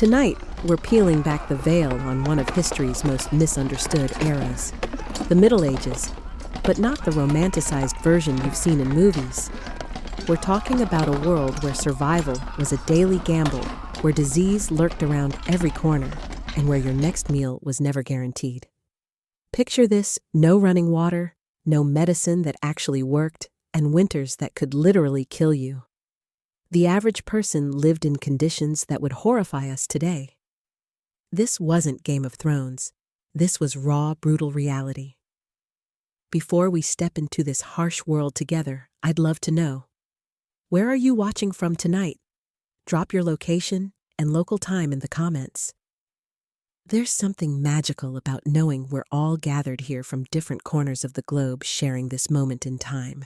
Tonight, we're peeling back the veil on one of history's most misunderstood eras, the Middle Ages, but not the romanticized version you've seen in movies. We're talking about a world where survival was a daily gamble, where disease lurked around every corner, and where your next meal was never guaranteed. Picture this: no running water, no medicine that actually worked, and winters that could literally kill you. The average person lived in conditions that would horrify us today. This wasn't Game of Thrones. This was raw, brutal reality. Before we step into this harsh world together, I'd love to know, where are you watching from tonight? Drop your location and local time in the comments. There's something magical about knowing we're all gathered here from different corners of the globe sharing this moment in time.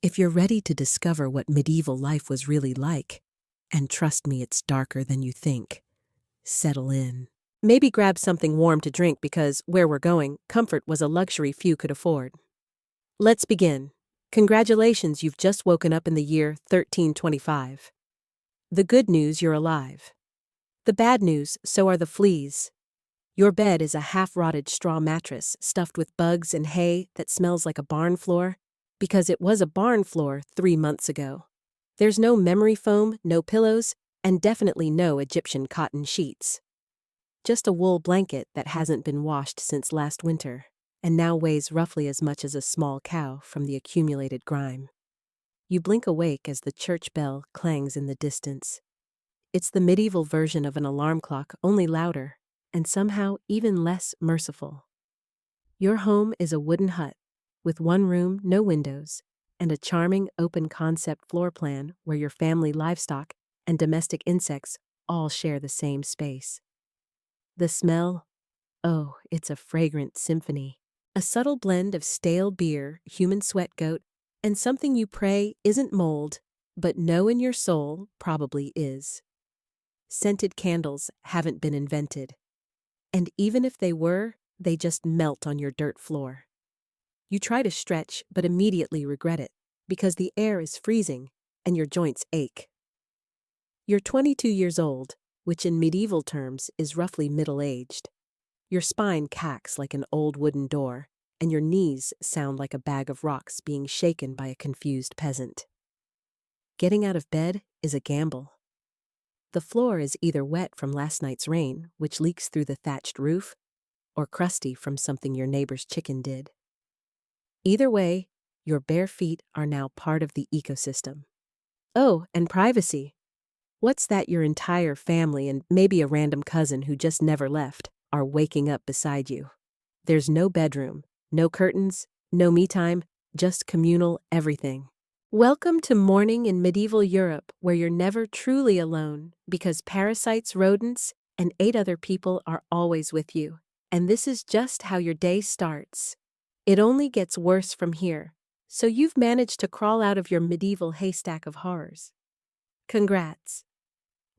If you're ready to discover what medieval life was really like, and trust me, it's darker than you think, settle in. Maybe grab something warm to drink because, where we're going, comfort was a luxury few could afford. Let's begin. Congratulations, you've just woken up in the year 1325. The good news, you're alive. The bad news, so are the fleas. Your bed is a half-rotted straw mattress stuffed with bugs and hay that smells like a barn floor, because it was a barn floor 3 months ago. There's no memory foam, no pillows, and definitely no Egyptian cotton sheets. Just a wool blanket that hasn't been washed since last winter, and now weighs roughly as much as a small cow from the accumulated grime. You blink awake as the church bell clangs in the distance. It's the medieval version of an alarm clock, only louder, and somehow even less merciful. Your home is a wooden hut, with one room, no windows, and a charming open-concept floor plan where your family livestock and domestic insects all share the same space. The smell? Oh, it's a fragrant symphony. A subtle blend of stale beer, human sweat goat, and something you pray isn't mold, but know in your soul probably is. Scented candles haven't been invented. And even if they were, they just melt on your dirt floor. You try to stretch, but immediately regret it, because the air is freezing and your joints ache. You're 22 years old, which in medieval terms is roughly middle-aged. Your spine cacks like an old wooden door, and your knees sound like a bag of rocks being shaken by a confused peasant. Getting out of bed is a gamble. The floor is either wet from last night's rain, which leaks through the thatched roof, or crusty from something your neighbor's chicken did. Either way, your bare feet are now part of the ecosystem. Oh, and privacy. What's that your entire family and maybe a random cousin who just never left are waking up beside you? There's no bedroom, no curtains, no me time, just communal everything. Welcome to morning in medieval Europe, where you're never truly alone because parasites, rodents, and 8 other people are always with you. And this is just how your day starts. It only gets worse from here, so you've managed to crawl out of your medieval haystack of horrors. Congrats.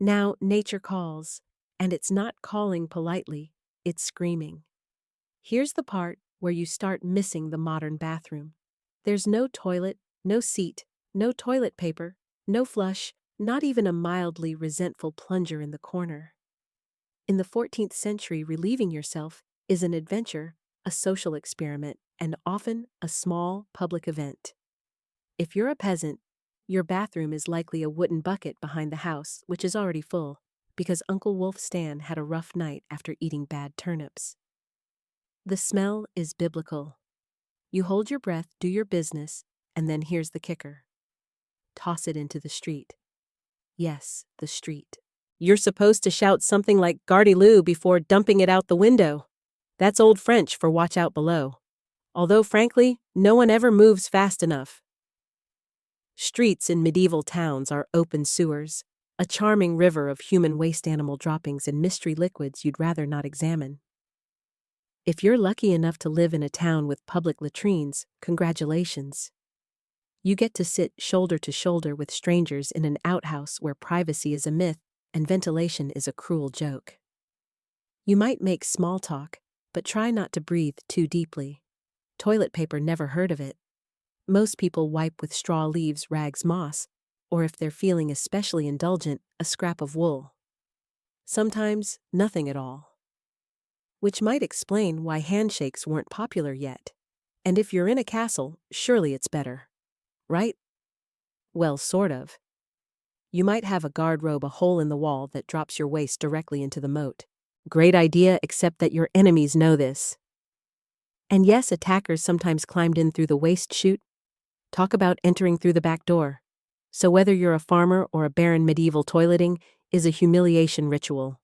Now nature calls, and it's not calling politely, it's screaming. Here's the part where you start missing the modern bathroom. There's no toilet, no seat, no toilet paper, no flush, not even a mildly resentful plunger in the corner. In the 14th century, relieving yourself is an adventure, a social experiment, and often a small public event. If you're a peasant, your bathroom is likely a wooden bucket behind the house, which is already full, because Uncle Wolf Stan had a rough night after eating bad turnips. The smell is biblical. You hold your breath, do your business, and then here's the kicker. Toss it into the street. Yes, the street. You're supposed to shout something like "Gardez-vous" before dumping it out the window. That's Old French for watch out below. Although, frankly, no one ever moves fast enough. Streets in medieval towns are open sewers, a charming river of human waste animal droppings and mystery liquids you'd rather not examine. If you're lucky enough to live in a town with public latrines, congratulations. You get to sit shoulder to shoulder with strangers in an outhouse where privacy is a myth and ventilation is a cruel joke. You might make small talk, but try not to breathe too deeply. Toilet paper, never heard of it. Most people wipe with straw leaves, rags, moss, or if they're feeling especially indulgent, a scrap of wool. sometimes nothing at all. Which might explain why handshakes weren't popular yet. And if you're in a castle, surely it's better. Right? Well, sort of. You might have a guard robe a hole in the wall that drops your waist directly into the moat. Great idea, except that your enemies know this. And yes, attackers sometimes climbed in through the waist chute. Talk about entering through the back door. So whether you're a farmer or a baron, medieval toileting is a humiliation ritual.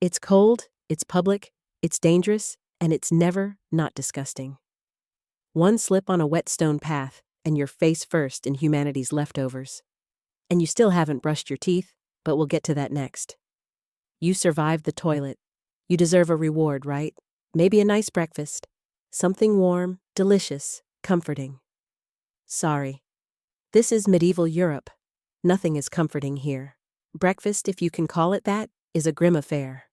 It's cold, it's public, it's dangerous, and it's never not disgusting. One slip on a wet stone path, and you're face first in humanity's leftovers. And you still haven't brushed your teeth, but we'll get to that next. You survived the toilet. You deserve a reward, right? Maybe a nice breakfast. Something warm, delicious, comforting. Sorry. This is medieval Europe. Nothing is comforting here. Breakfast, if you can call it that, is a grim affair.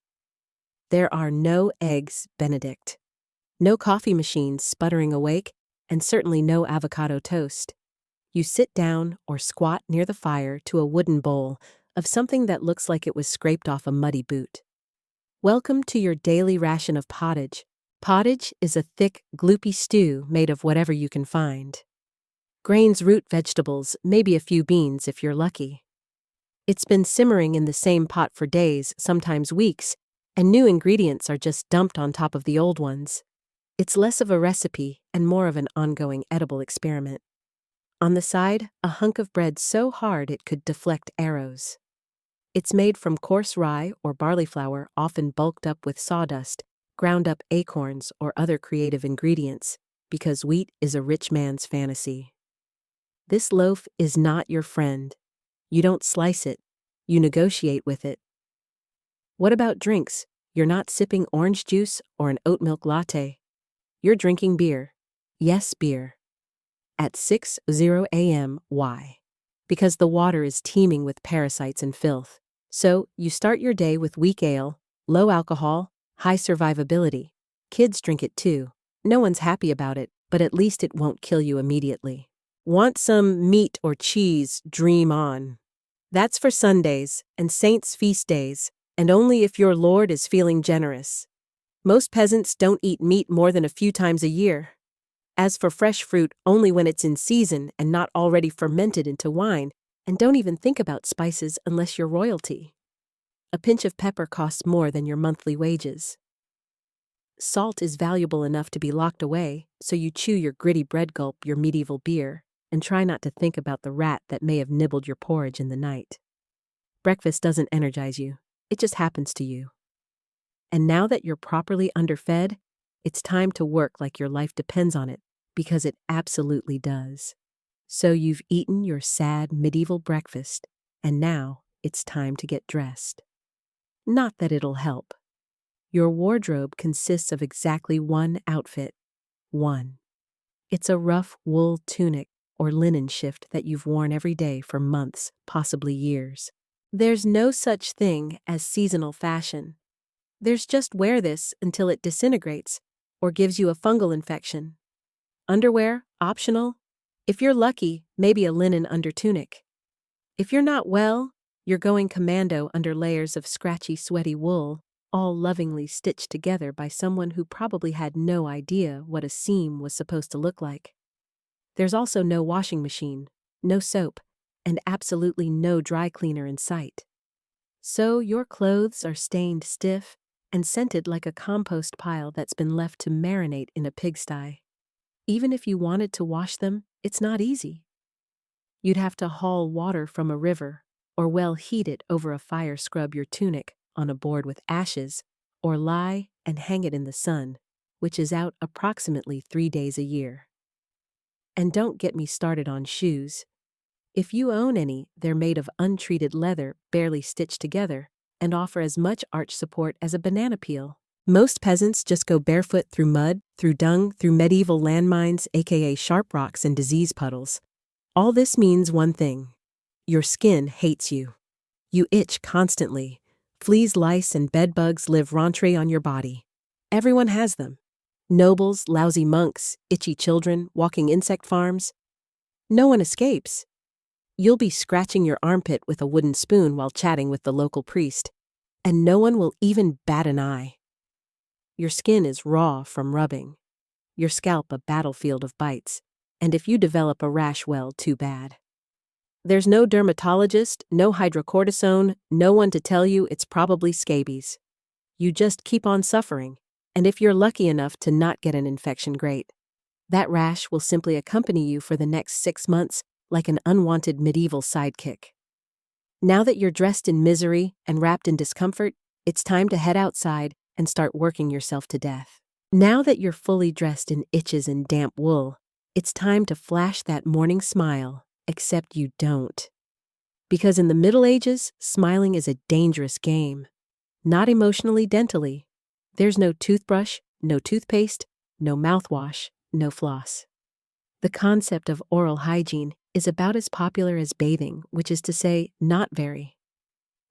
There are no eggs Benedict. No coffee machines sputtering awake, and certainly no avocado toast. You sit down or squat near the fire to a wooden bowl of something that looks like it was scraped off a muddy boot. Welcome to your daily ration of pottage. Pottage is a thick, gloopy stew made of whatever you can find. Grains, root vegetables, maybe a few beans if you're lucky. It's been simmering in the same pot for days, sometimes weeks, and new ingredients are just dumped on top of the old ones. It's less of a recipe and more of an ongoing edible experiment. On the side, a hunk of bread so hard it could deflect arrows. It's made from coarse rye or barley flour, often bulked up with sawdust, ground up acorns, or other creative ingredients, because wheat is a rich man's fantasy. This loaf is not your friend. You don't slice it. You negotiate with it. What about drinks? You're not sipping orange juice or an oat milk latte. You're drinking beer. Yes, beer. At 6:00 a.m. Why? Because the water is teeming with parasites and filth. So, you start your day with weak ale, low alcohol, high survivability. Kids drink it too. No one's happy about it, but at least it won't kill you immediately. Want some meat or cheese? Dream on. That's for Sundays and saints' feast days, and only if your lord is feeling generous. Most peasants don't eat meat more than a few times a year. As for fresh fruit, only when it's in season and not already fermented into wine, and don't even think about spices unless you're royalty. A pinch of pepper costs more than your monthly wages. Salt is valuable enough to be locked away, so you chew your gritty bread, gulp your medieval beer, and try not to think about the rat that may have nibbled your porridge in the night. Breakfast doesn't energize you, it just happens to you. And now that you're properly underfed, it's time to work like your life depends on it, because it absolutely does. So you've eaten your sad medieval breakfast, and now it's time to get dressed. Not that it'll help. Your wardrobe consists of exactly one outfit. One. It's a rough wool tunic or linen shift that you've worn every day for months, possibly years. There's no such thing as seasonal fashion. There's just wear this until it disintegrates or gives you a fungal infection. Underwear, optional. If you're lucky, maybe a linen undertunic. If you're not well, you're going commando under layers of scratchy, sweaty wool, all lovingly stitched together by someone who probably had no idea what a seam was supposed to look like. There's also no washing machine, no soap, and absolutely no dry cleaner in sight. So your clothes are stained stiff and scented like a compost pile that's been left to marinate in a pigsty. Even if you wanted to wash them, it's not easy. You'd have to haul water from a river, or heat it over a fire, scrub your tunic on a board with ashes, or lie and hang it in the sun, which is out approximately 3 days a year. And don't get me started on shoes. If you own any, they're made of untreated leather, barely stitched together, and offer as much arch support as a banana peel. Most peasants just go barefoot through mud, through dung, through medieval landmines, aka sharp rocks and disease puddles. All this means one thing. Your skin hates you. You itch constantly. Fleas, lice, and bedbugs live rentree on your body. Everyone has them. Nobles, lousy monks, itchy children, walking insect farms. No one escapes. You'll be scratching your armpit with a wooden spoon while chatting with the local priest, and no one will even bat an eye. Your skin is raw from rubbing, your scalp a battlefield of bites, and if you develop a rash, well, too bad. There's no dermatologist, no hydrocortisone, no one to tell you it's probably scabies. You just keep on suffering, and if you're lucky enough to not get an infection, great. That rash will simply accompany you for the next 6 months like an unwanted medieval sidekick. Now that you're dressed in misery and wrapped in discomfort, it's time to head outside and start working yourself to death. Now that you're fully dressed in itches and damp wool, it's time to flash that morning smile, except you don't. Because in the Middle Ages, smiling is a dangerous game. Not emotionally, dentally. There's no toothbrush, no toothpaste, no mouthwash, no floss. The concept of oral hygiene is about as popular as bathing, which is to say, not very.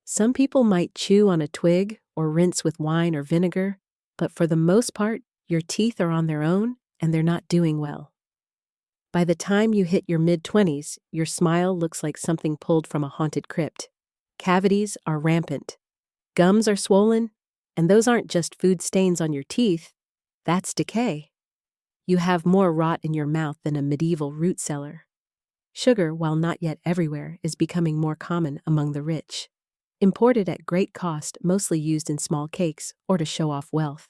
Some people might chew on a twig or rinse with wine or vinegar, but for the most part, your teeth are on their own and they're not doing well. By the time you hit your mid-20s, your smile looks like something pulled from a haunted crypt. Cavities are rampant. Gums are swollen, and those aren't just food stains on your teeth, that's decay. You have more rot in your mouth than a medieval root cellar. Sugar, while not yet everywhere, is becoming more common among the rich. Imported at great cost, mostly used in small cakes or to show off wealth.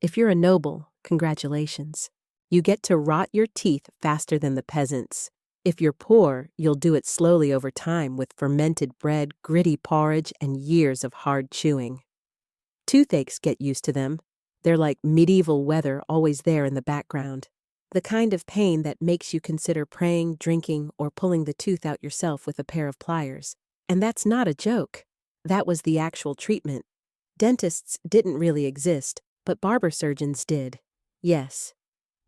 If you're a noble, congratulations. You get to rot your teeth faster than the peasants. If you're poor, you'll do it slowly over time with fermented bread, gritty porridge, and years of hard chewing. Toothaches get used to them. They're like medieval weather always there in the background. The kind of pain that makes you consider praying, drinking, or pulling the tooth out yourself with a pair of pliers. And that's not a joke. That was the actual treatment. Dentists didn't really exist, but barber surgeons did. Yes.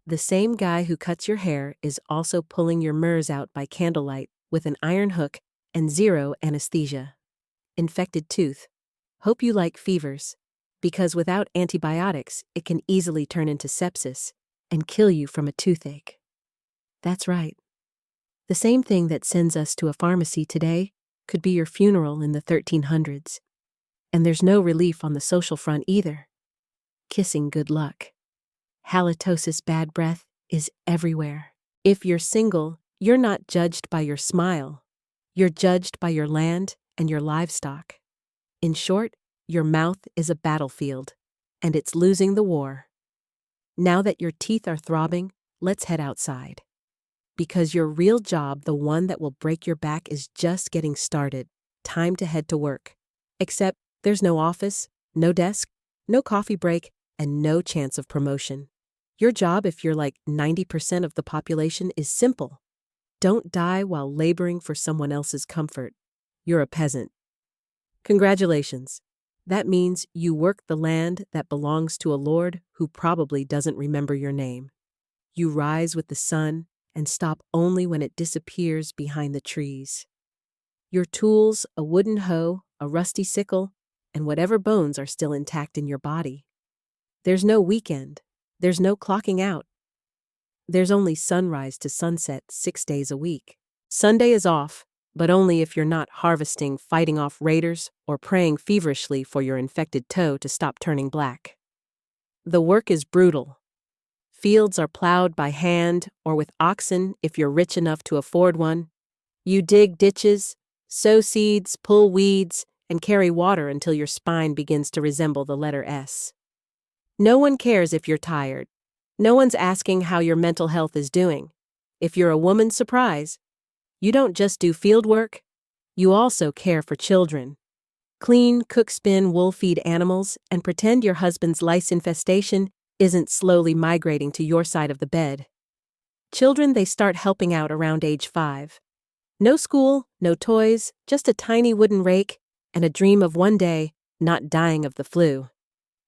The same guy who cuts your hair is also pulling your murs out by candlelight with an iron hook and zero anesthesia. Infected tooth. Hope you like fevers, because without antibiotics, it can easily turn into sepsis and kill you from a toothache. That's right. The same thing that sends us to a pharmacy today could be your funeral in the 1300s. And there's no relief on the social front either. Kissing good luck. Halitosis, bad breath, is everywhere. If you're single, you're not judged by your smile. You're judged by your land and your livestock. In short, your mouth is a battlefield, and it's losing the war. Now that your teeth are throbbing, let's head outside. Because your real job, the one that will break your back, is just getting started. Time to head to work. Except there's no office, no desk, no coffee break, and no chance of promotion. Your job, if you're like 90% of the population, is simple. Don't die while laboring for someone else's comfort. You're a peasant. Congratulations. That means you work the land that belongs to a lord who probably doesn't remember your name. You rise with the sun and stop only when it disappears behind the trees. Your tools, a wooden hoe, a rusty sickle, and whatever bones are still intact in your body. There's no weekend. There's no clocking out. There's only sunrise to sunset 6 days a week. Sunday is off, but only if you're not harvesting, fighting off raiders, or praying feverishly for your infected toe to stop turning black. The work is brutal. Fields are plowed by hand or with oxen if you're rich enough to afford one. You dig ditches, sow seeds, pull weeds, and carry water until your spine begins to resemble the letter S. No one cares if you're tired. No one's asking how your mental health is doing. If you're a woman, surprise. You don't just do field work, you also care for children. Clean, cook, spin, wool feed animals, and pretend your husband's lice infestation isn't slowly migrating to your side of the bed. Children, they start helping out around age 5. No school, no toys, just a tiny wooden rake, and a dream of one day not dying of the flu.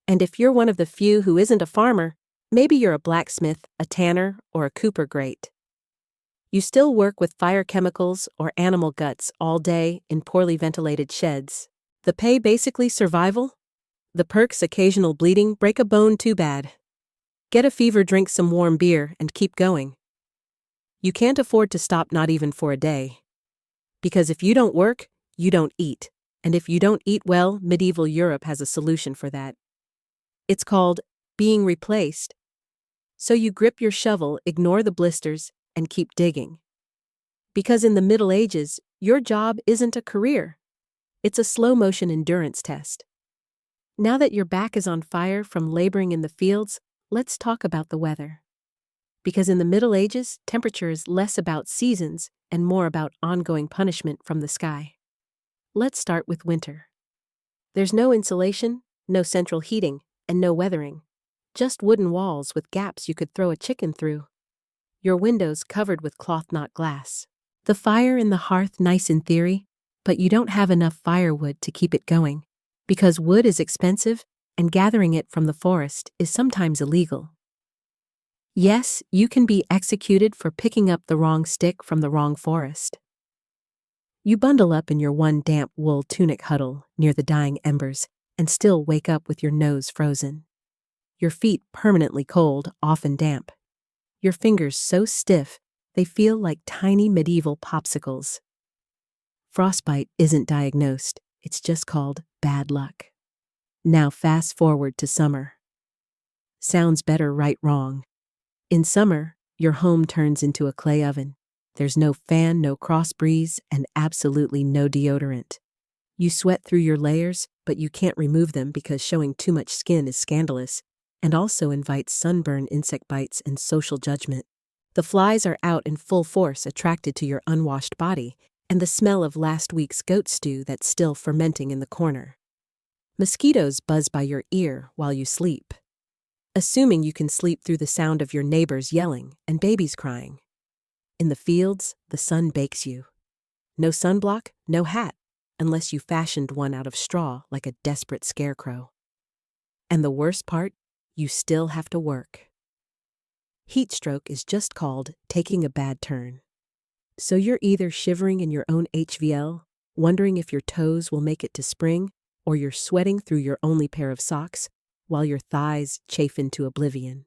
And if you're one of the few who isn't a farmer, maybe you're a blacksmith, a tanner, or a cooper grate. You still work with fire chemicals or animal guts all day in poorly ventilated sheds. The pay basically survival? The perks occasional bleeding, break a bone too bad. Get a fever, drink some warm beer, and keep going. You can't afford to stop, not even for a day. Because if you don't work, you don't eat. And if you don't eat well, medieval Europe has a solution for that. It's called being replaced. So you grip your shovel, ignore the blisters, and keep digging. Because in the Middle Ages, your job isn't a career. It's a slow-motion endurance test. Now that your back is on fire from laboring in the fields, let's talk about the weather. Because in the Middle Ages, temperature is less about seasons and more about ongoing punishment from the sky. Let's start with winter. There's no insulation, no central heating, and no weathering. Just wooden walls with gaps you could throw a chicken through. Your windows covered with cloth, not glass. The fire in the hearth, nice in theory, but you don't have enough firewood to keep it going, because wood is expensive and gathering it from the forest is sometimes illegal. Yes, you can be executed for picking up the wrong stick from the wrong forest. You bundle up in your one damp wool tunic huddle near the dying embers and still wake up with your nose frozen. Your feet permanently cold, often damp. Your fingers so stiff they feel like tiny medieval popsicles. Frostbite isn't diagnosed, it's just called bad luck. Now fast forward to summer. Sounds better, right? Wrong. In summer, your home turns into a clay oven. There's no fan, no cross breeze, and absolutely no deodorant. You sweat through your layers, but you can't remove them because showing too much skin is scandalous and also invites sunburn, insect bites, and social judgment. The flies are out in full force, attracted to your unwashed body and the smell of last week's goat stew that's still fermenting in the corner. Mosquitoes buzz by your ear while you sleep, assuming you can sleep through the sound of your neighbors yelling and babies crying. In the fields, the sun bakes you. No sunblock, no hat, unless you fashioned one out of straw like a desperate scarecrow. And the worst part, you still have to work. Heat stroke is just called taking a bad turn. So you're either shivering in your own HVL, wondering if your toes will make it to spring, or you're sweating through your only pair of socks while your thighs chafe into oblivion.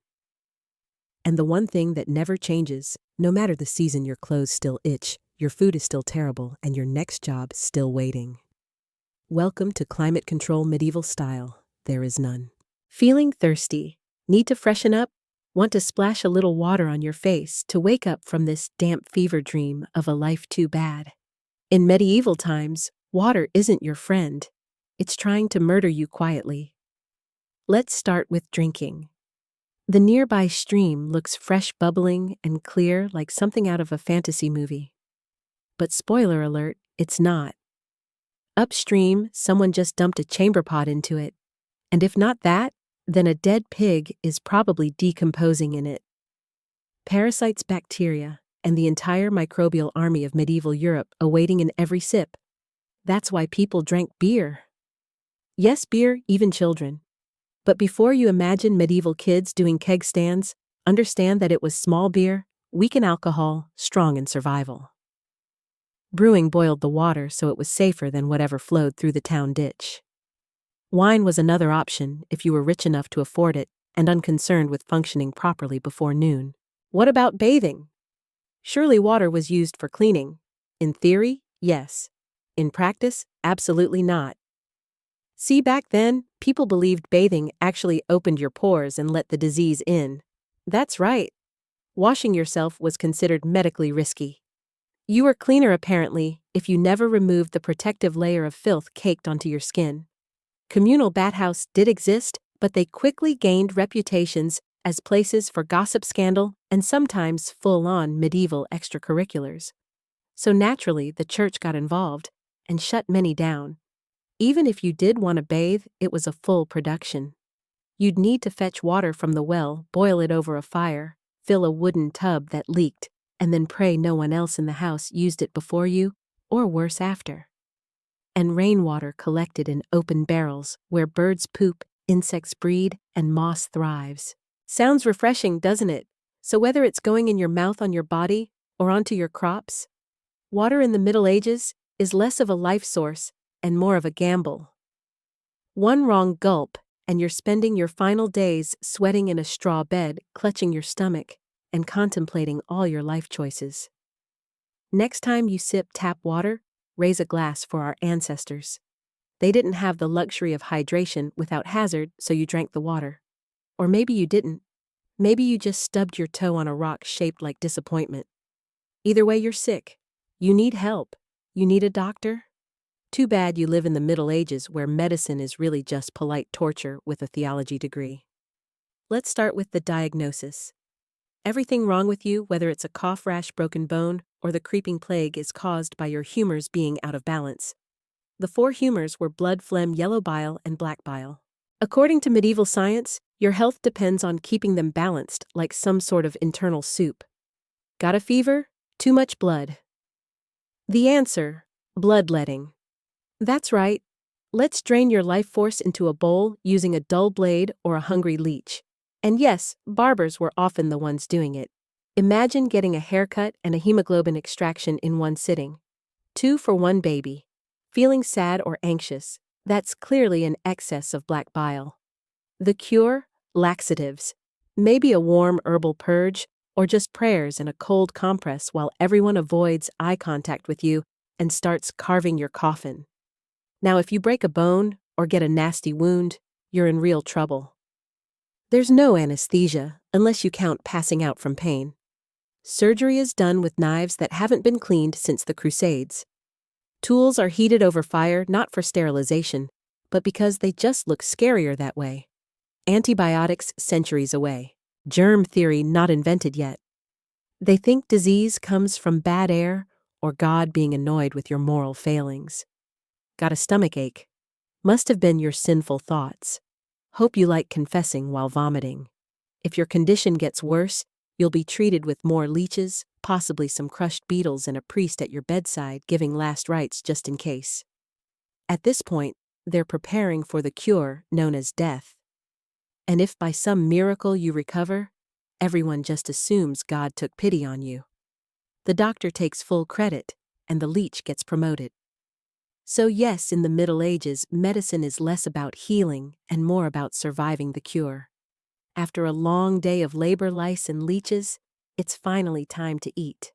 And the one thing that never changes, no matter the season, your clothes still itch, your food is still terrible, and your next job still waiting. Welcome to climate control medieval style. There is none. Feeling thirsty? Need to freshen up? Want to splash a little water on your face to wake up from this damp fever dream of a life too bad? In medieval times, water isn't your friend. It's trying to murder you quietly. Let's start with drinking. The nearby stream looks fresh, bubbling, and clear like something out of a fantasy movie. But spoiler alert, it's not. Upstream, someone just dumped a chamber pot into it. And if not that, then a dead pig is probably decomposing in it. Parasites, bacteria, and the entire microbial army of medieval Europe awaiting in every sip. That's why people drank beer. Yes, beer, even children. But before you imagine medieval kids doing keg stands, understand that it was small beer, weak in alcohol, strong in survival. Brewing boiled the water so it was safer than whatever flowed through the town ditch. Wine was another option if you were rich enough to afford it and unconcerned with functioning properly before noon. What about bathing? Surely water was used for cleaning. In theory, yes. In practice, absolutely not. See, back then, people believed bathing actually opened your pores and let the disease in. That's right. Washing yourself was considered medically risky. You were cleaner, apparently, if you never removed the protective layer of filth caked onto your skin. Communal bathhouses did exist, but they quickly gained reputations as places for gossip, scandal, and sometimes full-on medieval extracurriculars. So naturally, the church got involved and shut many down. Even if you did want to bathe, it was a full production. You'd need to fetch water from the well, boil it over a fire, fill a wooden tub that leaked, and then pray no one else in the house used it before you, or worse after. And rainwater collected in open barrels where birds poop, insects breed, and moss thrives. Sounds refreshing, doesn't it? So whether it's going in your mouth, on your body, or onto your crops, water in the Middle Ages is less of a life source and more of a gamble. One wrong gulp, and you're spending your final days sweating in a straw bed, clutching your stomach, and contemplating all your life choices. Next time you sip tap water, raise a glass for our ancestors. They didn't have the luxury of hydration without hazard, so you drank the water. Or maybe you didn't. Maybe you just stubbed your toe on a rock shaped like disappointment. Either way, you're sick. You need help. You need a doctor. Too bad you live in the Middle Ages where medicine is really just polite torture with a theology degree. Let's start with the diagnosis. Everything wrong with you, whether it's a cough, rash, broken bone, or the creeping plague, is caused by your humors being out of balance. The 4 humors were blood, phlegm, yellow bile, and black bile. According to medieval science, your health depends on keeping them balanced like some sort of internal soup. Got a fever? Too much blood. The answer: bloodletting. That's right. Let's drain your life force into a bowl using a dull blade or a hungry leech. And yes, barbers were often the ones doing it. Imagine getting a haircut and a hemoglobin extraction in one sitting. 2 for 1 baby. Feeling sad or anxious? That's clearly an excess of black bile. The cure? Laxatives. Maybe a warm herbal purge, or just prayers and a cold compress while everyone avoids eye contact with you and starts carving your coffin. Now, if you break a bone or get a nasty wound, you're in real trouble. There's no anesthesia, unless you count passing out from pain. Surgery is done with knives that haven't been cleaned since the Crusades. Tools are heated over fire not for sterilization, but because they just look scarier that way. Antibiotics centuries away. Germ theory not invented yet. They think disease comes from bad air or God being annoyed with your moral failings. Got a stomach ache? Must have been your sinful thoughts. Hope you like confessing while vomiting. If your condition gets worse, you'll be treated with more leeches, possibly some crushed beetles, and a priest at your bedside giving last rites just in case. At this point, they're preparing for the cure known as death. And if by some miracle you recover, everyone just assumes God took pity on you. The doctor takes full credit, and the leech gets promoted. So yes, in the Middle Ages, medicine is less about healing and more about surviving the cure. After a long day of labor, lice, and leeches, it's finally time to eat.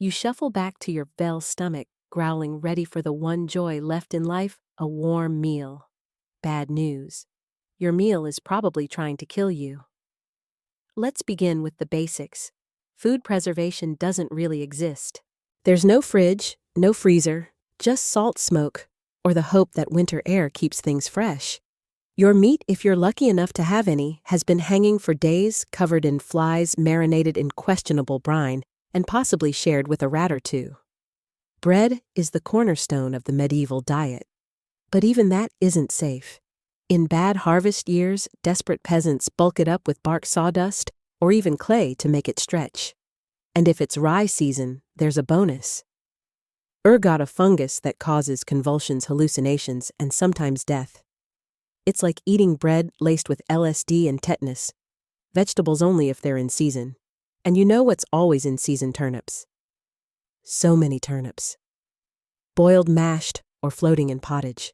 You shuffle back to your bell stomach, growling, ready for the one joy left in life, a warm meal. Bad news. Your meal is probably trying to kill you. Let's begin with the basics. Food preservation doesn't really exist. There's no fridge, no freezer, just salt smoke, or the hope that winter air keeps things fresh. Your meat, if you're lucky enough to have any, has been hanging for days, covered in flies, marinated in questionable brine, and possibly shared with a rat or two. Bread is the cornerstone of the medieval diet. But even that isn't safe. In bad harvest years, desperate peasants bulk it up with bark sawdust or even clay to make it stretch. And if it's rye season, there's a bonus. Ergot, a fungus that causes convulsions, hallucinations, and sometimes death. It's like eating bread laced with LSD and tetanus. Vegetables only if they're in season. And you know what's always in season? Turnips. So many turnips. Boiled, mashed, or floating in pottage.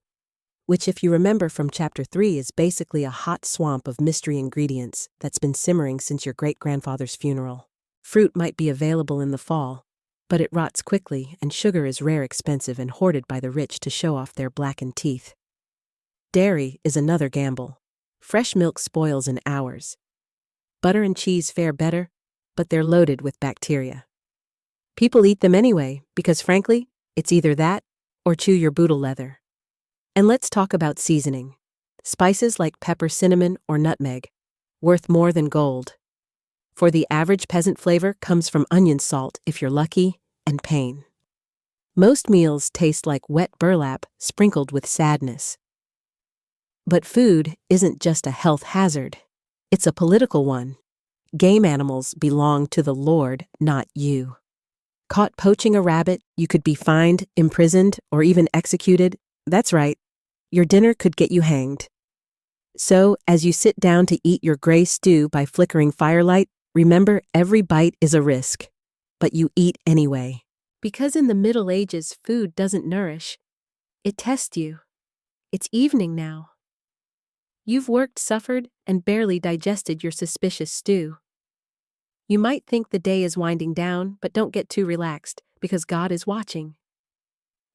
Which, if you remember from Chapter 3, is basically a hot swamp of mystery ingredients that's been simmering since your great-grandfather's funeral. Fruit might be available in the fall, but it rots quickly, and sugar is rare, expensive, and hoarded by the rich to show off their blackened teeth. Dairy is another gamble. Fresh milk spoils in hours. Butter and cheese fare better, but they're loaded with bacteria. People eat them anyway, because frankly, it's either that or chew your boodle leather. And let's talk about seasoning. Spices like pepper, cinnamon, or nutmeg, worth more than gold. For the average peasant, flavor comes from onion salt, if you're lucky, and pain. Most meals taste like wet burlap sprinkled with sadness. But food isn't just a health hazard. It's a political one. Game animals belong to the Lord, not you. Caught poaching a rabbit, you could be fined, imprisoned, or even executed. That's right. Your dinner could get you hanged. So, as you sit down to eat your gray stew by flickering firelight, remember every bite is a risk. But you eat anyway. Because in the Middle Ages, food doesn't nourish. It tests you. It's evening now. You've worked, suffered, and barely digested your suspicious stew. You might think the day is winding down, but don't get too relaxed, because God is watching.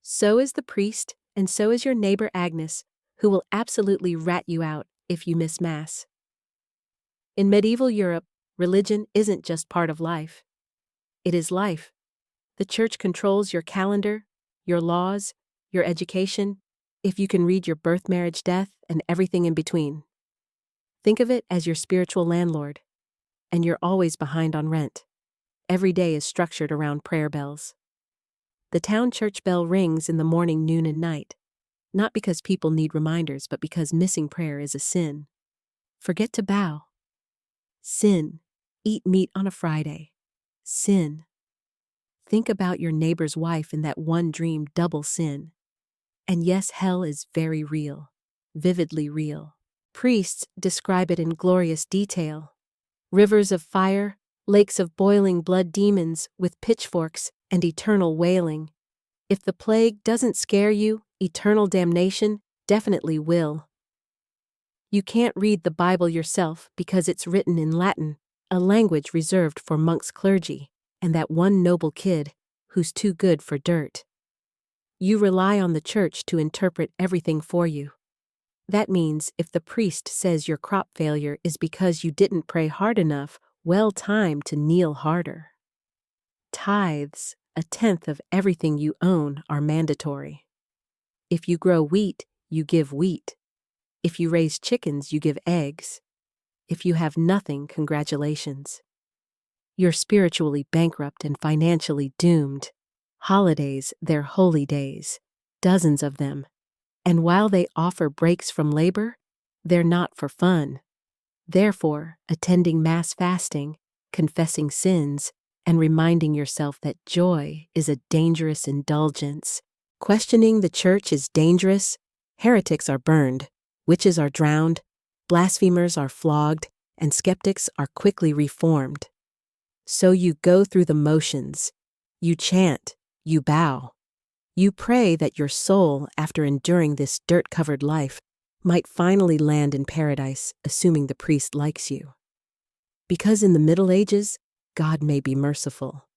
So is the priest, And so is your neighbor Agnes, who will absolutely rat you out if you miss Mass. In medieval Europe, religion isn't just part of life. It is life. The church controls your calendar, your laws, your education, if you can read your birth, marriage, death, and everything in between. Think of it as your spiritual landlord, and you're always behind on rent. Every day is structured around prayer bells. The town church bell rings in the morning, noon, and night, not because people need reminders, but because missing prayer is a sin. Forget to bow. Sin. Eat meat on a Friday. Sin. Think about your neighbor's wife in that one dream, double sin. And yes, hell is very real, vividly real. Priests describe it in glorious detail. Rivers of fire, lakes of boiling blood, demons with pitchforks, and eternal wailing. If the plague doesn't scare you, eternal damnation definitely will. You can't read the Bible yourself because it's written in Latin, a language reserved for monks' clergy, and that one noble kid who's too good for dirt. You rely on the church to interpret everything for you. That means if the priest says your crop failure is because you didn't pray hard enough, well, time to kneel harder. Tithes, a tenth of everything you own, are mandatory. If you grow wheat, you give wheat. If you raise chickens, you give eggs. If you have nothing, congratulations. You're spiritually bankrupt and financially doomed. Holidays, they're holy days, dozens of them. And while they offer breaks from labor, they're not for fun. Therefore, attending Mass, fasting, confessing sins, and reminding yourself that joy is a dangerous indulgence. Questioning the church is dangerous. Heretics are burned, witches are drowned, blasphemers are flogged, and skeptics are quickly reformed. So you go through the motions. You chant, you bow. You pray that your soul, after enduring this dirt-covered life, might finally land in paradise, assuming the priest likes you. Because in the Middle Ages, God may be merciful.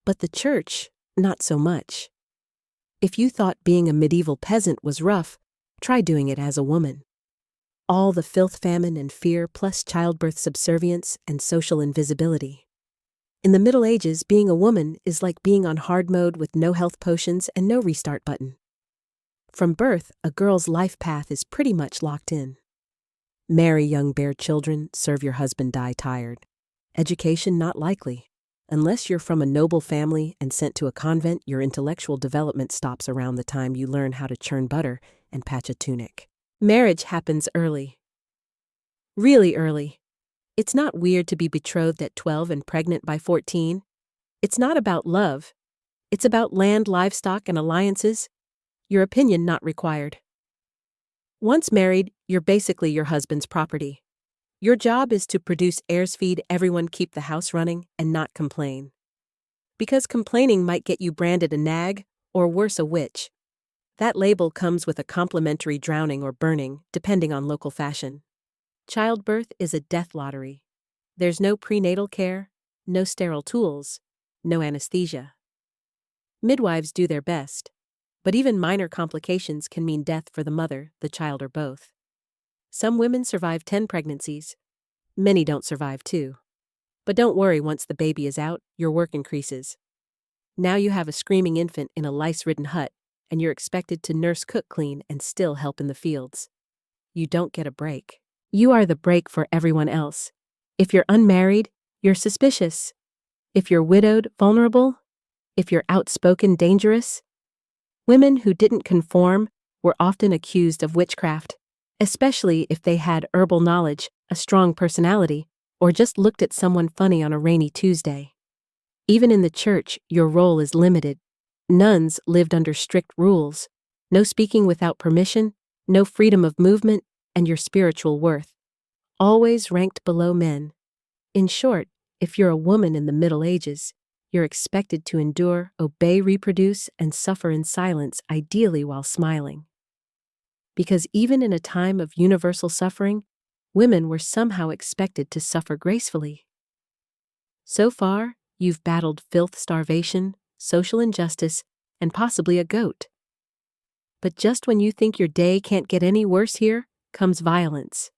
But the church, not so much. If you thought being a medieval peasant was rough, try doing it as a woman. All the filth, famine, and fear, plus childbirth subservience and social invisibility. In the Middle Ages, being a woman is like being on hard mode with no health potions and no restart button. From birth, a girl's life path is pretty much locked in. Marry young, bear children, serve your husband, die tired. Education not likely. Unless you're from a noble family and sent to a convent, your intellectual development stops around the time you learn how to churn butter and patch a tunic. Marriage happens early. Really early. It's not weird to be betrothed at 12 and pregnant by 14. It's not about love. It's about land, livestock, and alliances. Your opinion not required. Once married, you're basically your husband's property. Your job is to produce heirs, feed everyone, keep the house running, and not complain. Because complaining might get you branded a nag, or worse, a witch. That label comes with a complimentary drowning or burning, depending on local fashion. Childbirth is a death lottery. There's no prenatal care, no sterile tools, no anesthesia. Midwives do their best, but even minor complications can mean death for the mother, the child, or both. Some women survive 10 pregnancies. Many don't survive 2. But don't worry, once the baby is out, your work increases. Now you have a screaming infant in a lice-ridden hut, and you're expected to nurse, cook, clean, and still help in the fields. You don't get a break. You are the break for everyone else. If you're unmarried, you're suspicious. If you're widowed, vulnerable. If you're outspoken, dangerous. Women who didn't conform were often accused of witchcraft, especially if they had herbal knowledge, a strong personality, or just looked at someone funny on a rainy Tuesday. Even in the church, your role is limited. Nuns lived under strict rules. No speaking without permission, no freedom of movement, and your spiritual worth. Always ranked below men. In short, if you're a woman in the Middle Ages, you're expected to endure, obey, reproduce, and suffer in silence, ideally while smiling. Because even in a time of universal suffering, women were somehow expected to suffer gracefully. So far, you've battled filth, starvation, social injustice, and possibly a goat. But just when you think your day can't get any worse here, comes violence.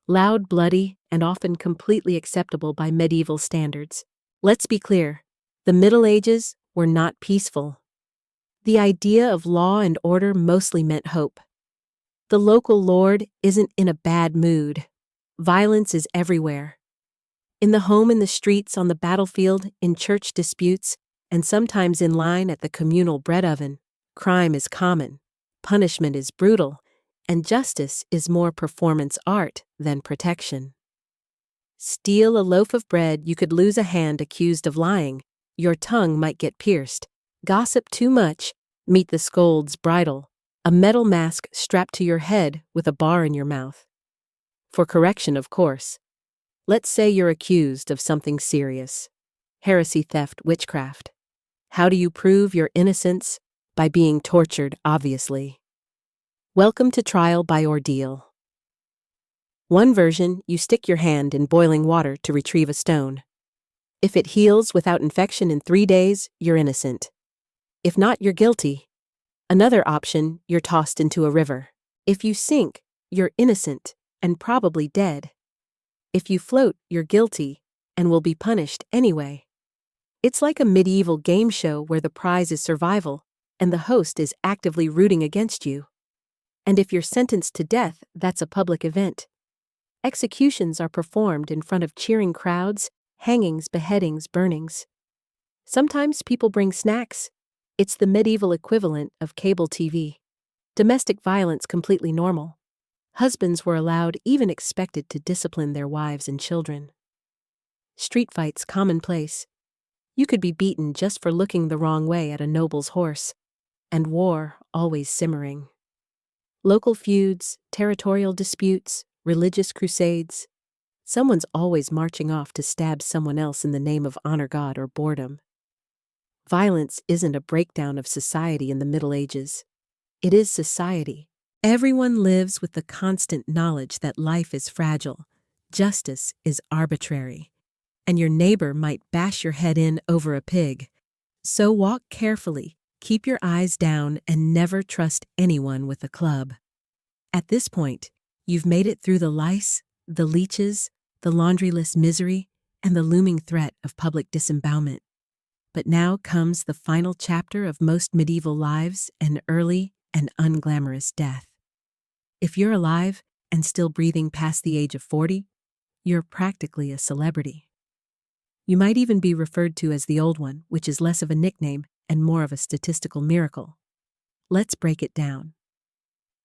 Loud, bloody, and often completely acceptable by medieval standards. Let's be clear, the Middle Ages were not peaceful. The idea of law and order mostly meant hope. The local lord isn't in a bad mood. Violence is everywhere. In the home, in the streets, on the battlefield, in church disputes, and sometimes in line at the communal bread oven, crime is common, punishment is brutal, and justice is more performance art than protection. Steal a loaf of bread, you could lose a hand accused of lying, your tongue might get pierced. Gossip too much, meet the scold's bridle, a metal mask strapped to your head with a bar in your mouth. For correction, of course. Let's say you're accused of something serious. Heresy, theft, witchcraft. How do you prove your innocence? By being tortured, obviously. Welcome to trial by ordeal. One version, you stick your hand in boiling water to retrieve a stone. If it heals without infection in 3 days, you're innocent. If not, you're guilty. Another option, you're tossed into a river. If you sink, you're innocent and probably dead. If you float, you're guilty and will be punished anyway. It's like a medieval game show where the prize is survival and the host is actively rooting against you. And if you're sentenced to death, that's a public event. Executions are performed in front of cheering crowds, hangings, beheadings, burnings. Sometimes people bring snacks. It's the medieval equivalent of cable TV. Domestic violence completely normal. Husbands were allowed, even expected, to discipline their wives and children. Street fights commonplace. You could be beaten just for looking the wrong way at a noble's horse. And war always simmering. Local feuds, territorial disputes, religious crusades. Someone's always marching off to stab someone else in the name of honor, God, or boredom. Violence isn't a breakdown of society in the Middle Ages. It is society. Everyone lives with the constant knowledge that life is fragile, justice is arbitrary, and your neighbor might bash your head in over a pig. So walk carefully, keep your eyes down, and never trust anyone with a club. At this point, you've made it through the lice, the leeches, the laundryless misery, and the looming threat of public disembowelment. But now comes the final chapter of most medieval lives, an early and unglamorous death. If you're alive and still breathing past the age of 40, you're practically a celebrity. You might even be referred to as the Old One, which is less of a nickname and more of a statistical miracle. Let's break it down.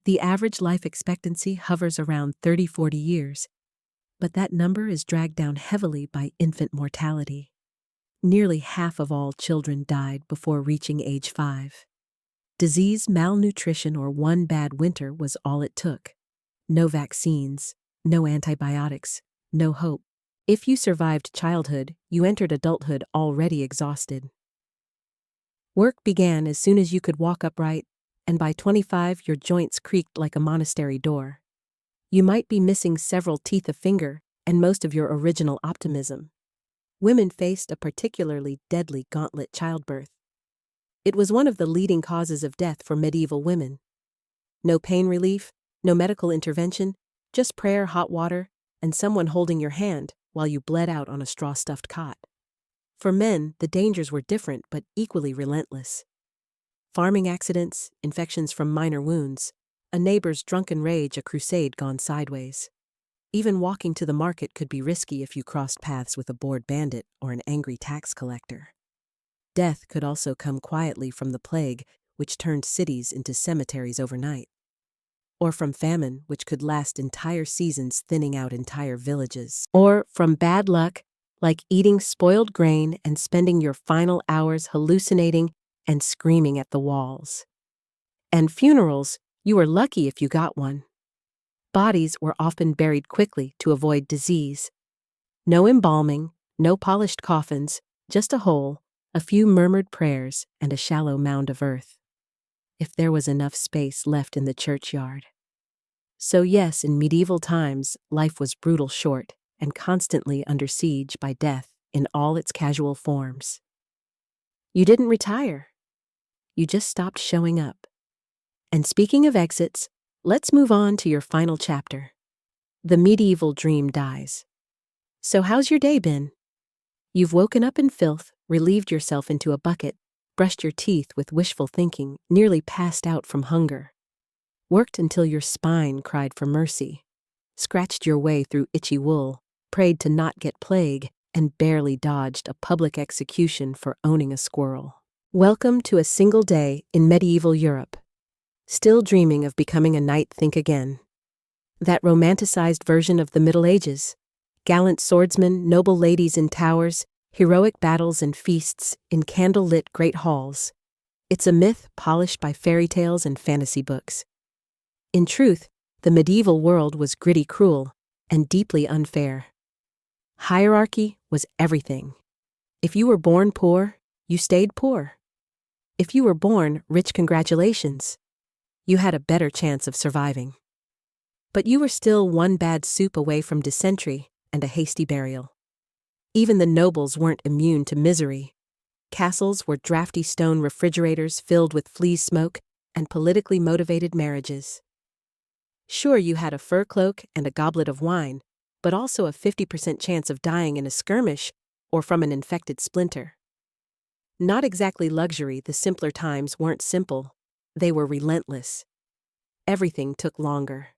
The average life expectancy hovers around 30-40 years, but that number is dragged down heavily by infant mortality. Nearly half of all children died before reaching age 5. Disease, malnutrition, or one bad winter was all it took. No vaccines, no antibiotics, no hope. If you survived childhood, you entered adulthood already exhausted. Work began as soon as you could walk upright, and by 25 your joints creaked like a monastery door. You might be missing several teeth, a finger, and most of your original optimism. Women faced a particularly deadly gauntlet: childbirth. It was one of the leading causes of death for medieval women. No pain relief, no medical intervention, just prayer, hot water, and someone holding your hand while you bled out on a straw-stuffed cot. For men, the dangers were different but equally relentless. Farming accidents, infections from minor wounds, a neighbor's drunken rage, a crusade gone sideways. Even walking to the market could be risky if you crossed paths with a bored bandit or an angry tax collector. Death could also come quietly from the plague, which turned cities into cemeteries overnight. Or from famine, which could last entire seasons, thinning out entire villages. Or from bad luck, like eating spoiled grain and spending your final hours hallucinating and screaming at the walls. And funerals, you were lucky if you got one. Bodies were often buried quickly to avoid disease. No embalming, no polished coffins, just a hole, a few murmured prayers, and a shallow mound of earth. If there was enough space left in the churchyard. So yes, in medieval times, life was brutal, short, and constantly under siege by death in all its casual forms. You didn't retire. You just stopped showing up. And speaking of exits, let's move on to your final chapter. The medieval dream dies. So how's your day been? You've woken up in filth, relieved yourself into a bucket, brushed your teeth with wishful thinking, nearly passed out from hunger. Worked until your spine cried for mercy. Scratched your way through itchy wool, prayed to not get plague, and barely dodged a public execution for owning a squirrel. Welcome to a single day in medieval Europe. Still dreaming of becoming a knight, think again. That romanticized version of the Middle Ages. Gallant swordsmen, noble ladies in towers, heroic battles and feasts in candle-lit great halls. It's a myth polished by fairy tales and fantasy books. In truth, the medieval world was gritty, cruel, and deeply unfair. Hierarchy was everything. If you were born poor, you stayed poor. If you were born rich, congratulations. You had a better chance of surviving. But you were still one bad soup away from dysentery and a hasty burial. Even the nobles weren't immune to misery. Castles were drafty stone refrigerators filled with flea smoke and politically motivated marriages. Sure, you had a fur cloak and a goblet of wine, but also a 50% chance of dying in a skirmish or from an infected splinter. Not exactly luxury, the simpler times weren't simple. They were relentless. Everything took longer.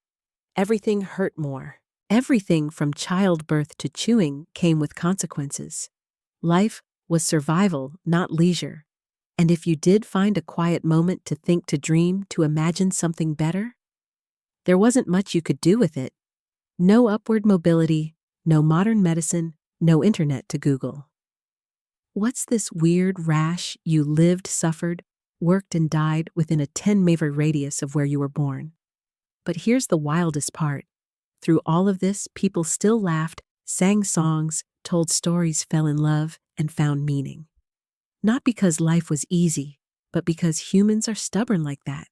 Everything hurt more. Everything from childbirth to chewing came with consequences. Life was survival, not leisure. And if you did find a quiet moment to think, to dream, to imagine something better, there wasn't much you could do with it. No upward mobility, no modern medicine, no internet to Google. What's this weird rash you lived, suffered, worked and died within a 10-meter radius of where you were born? But here's the wildest part. Through all of this, people still laughed, sang songs, told stories, fell in love, and found meaning. Not because life was easy, but because humans are stubborn like that.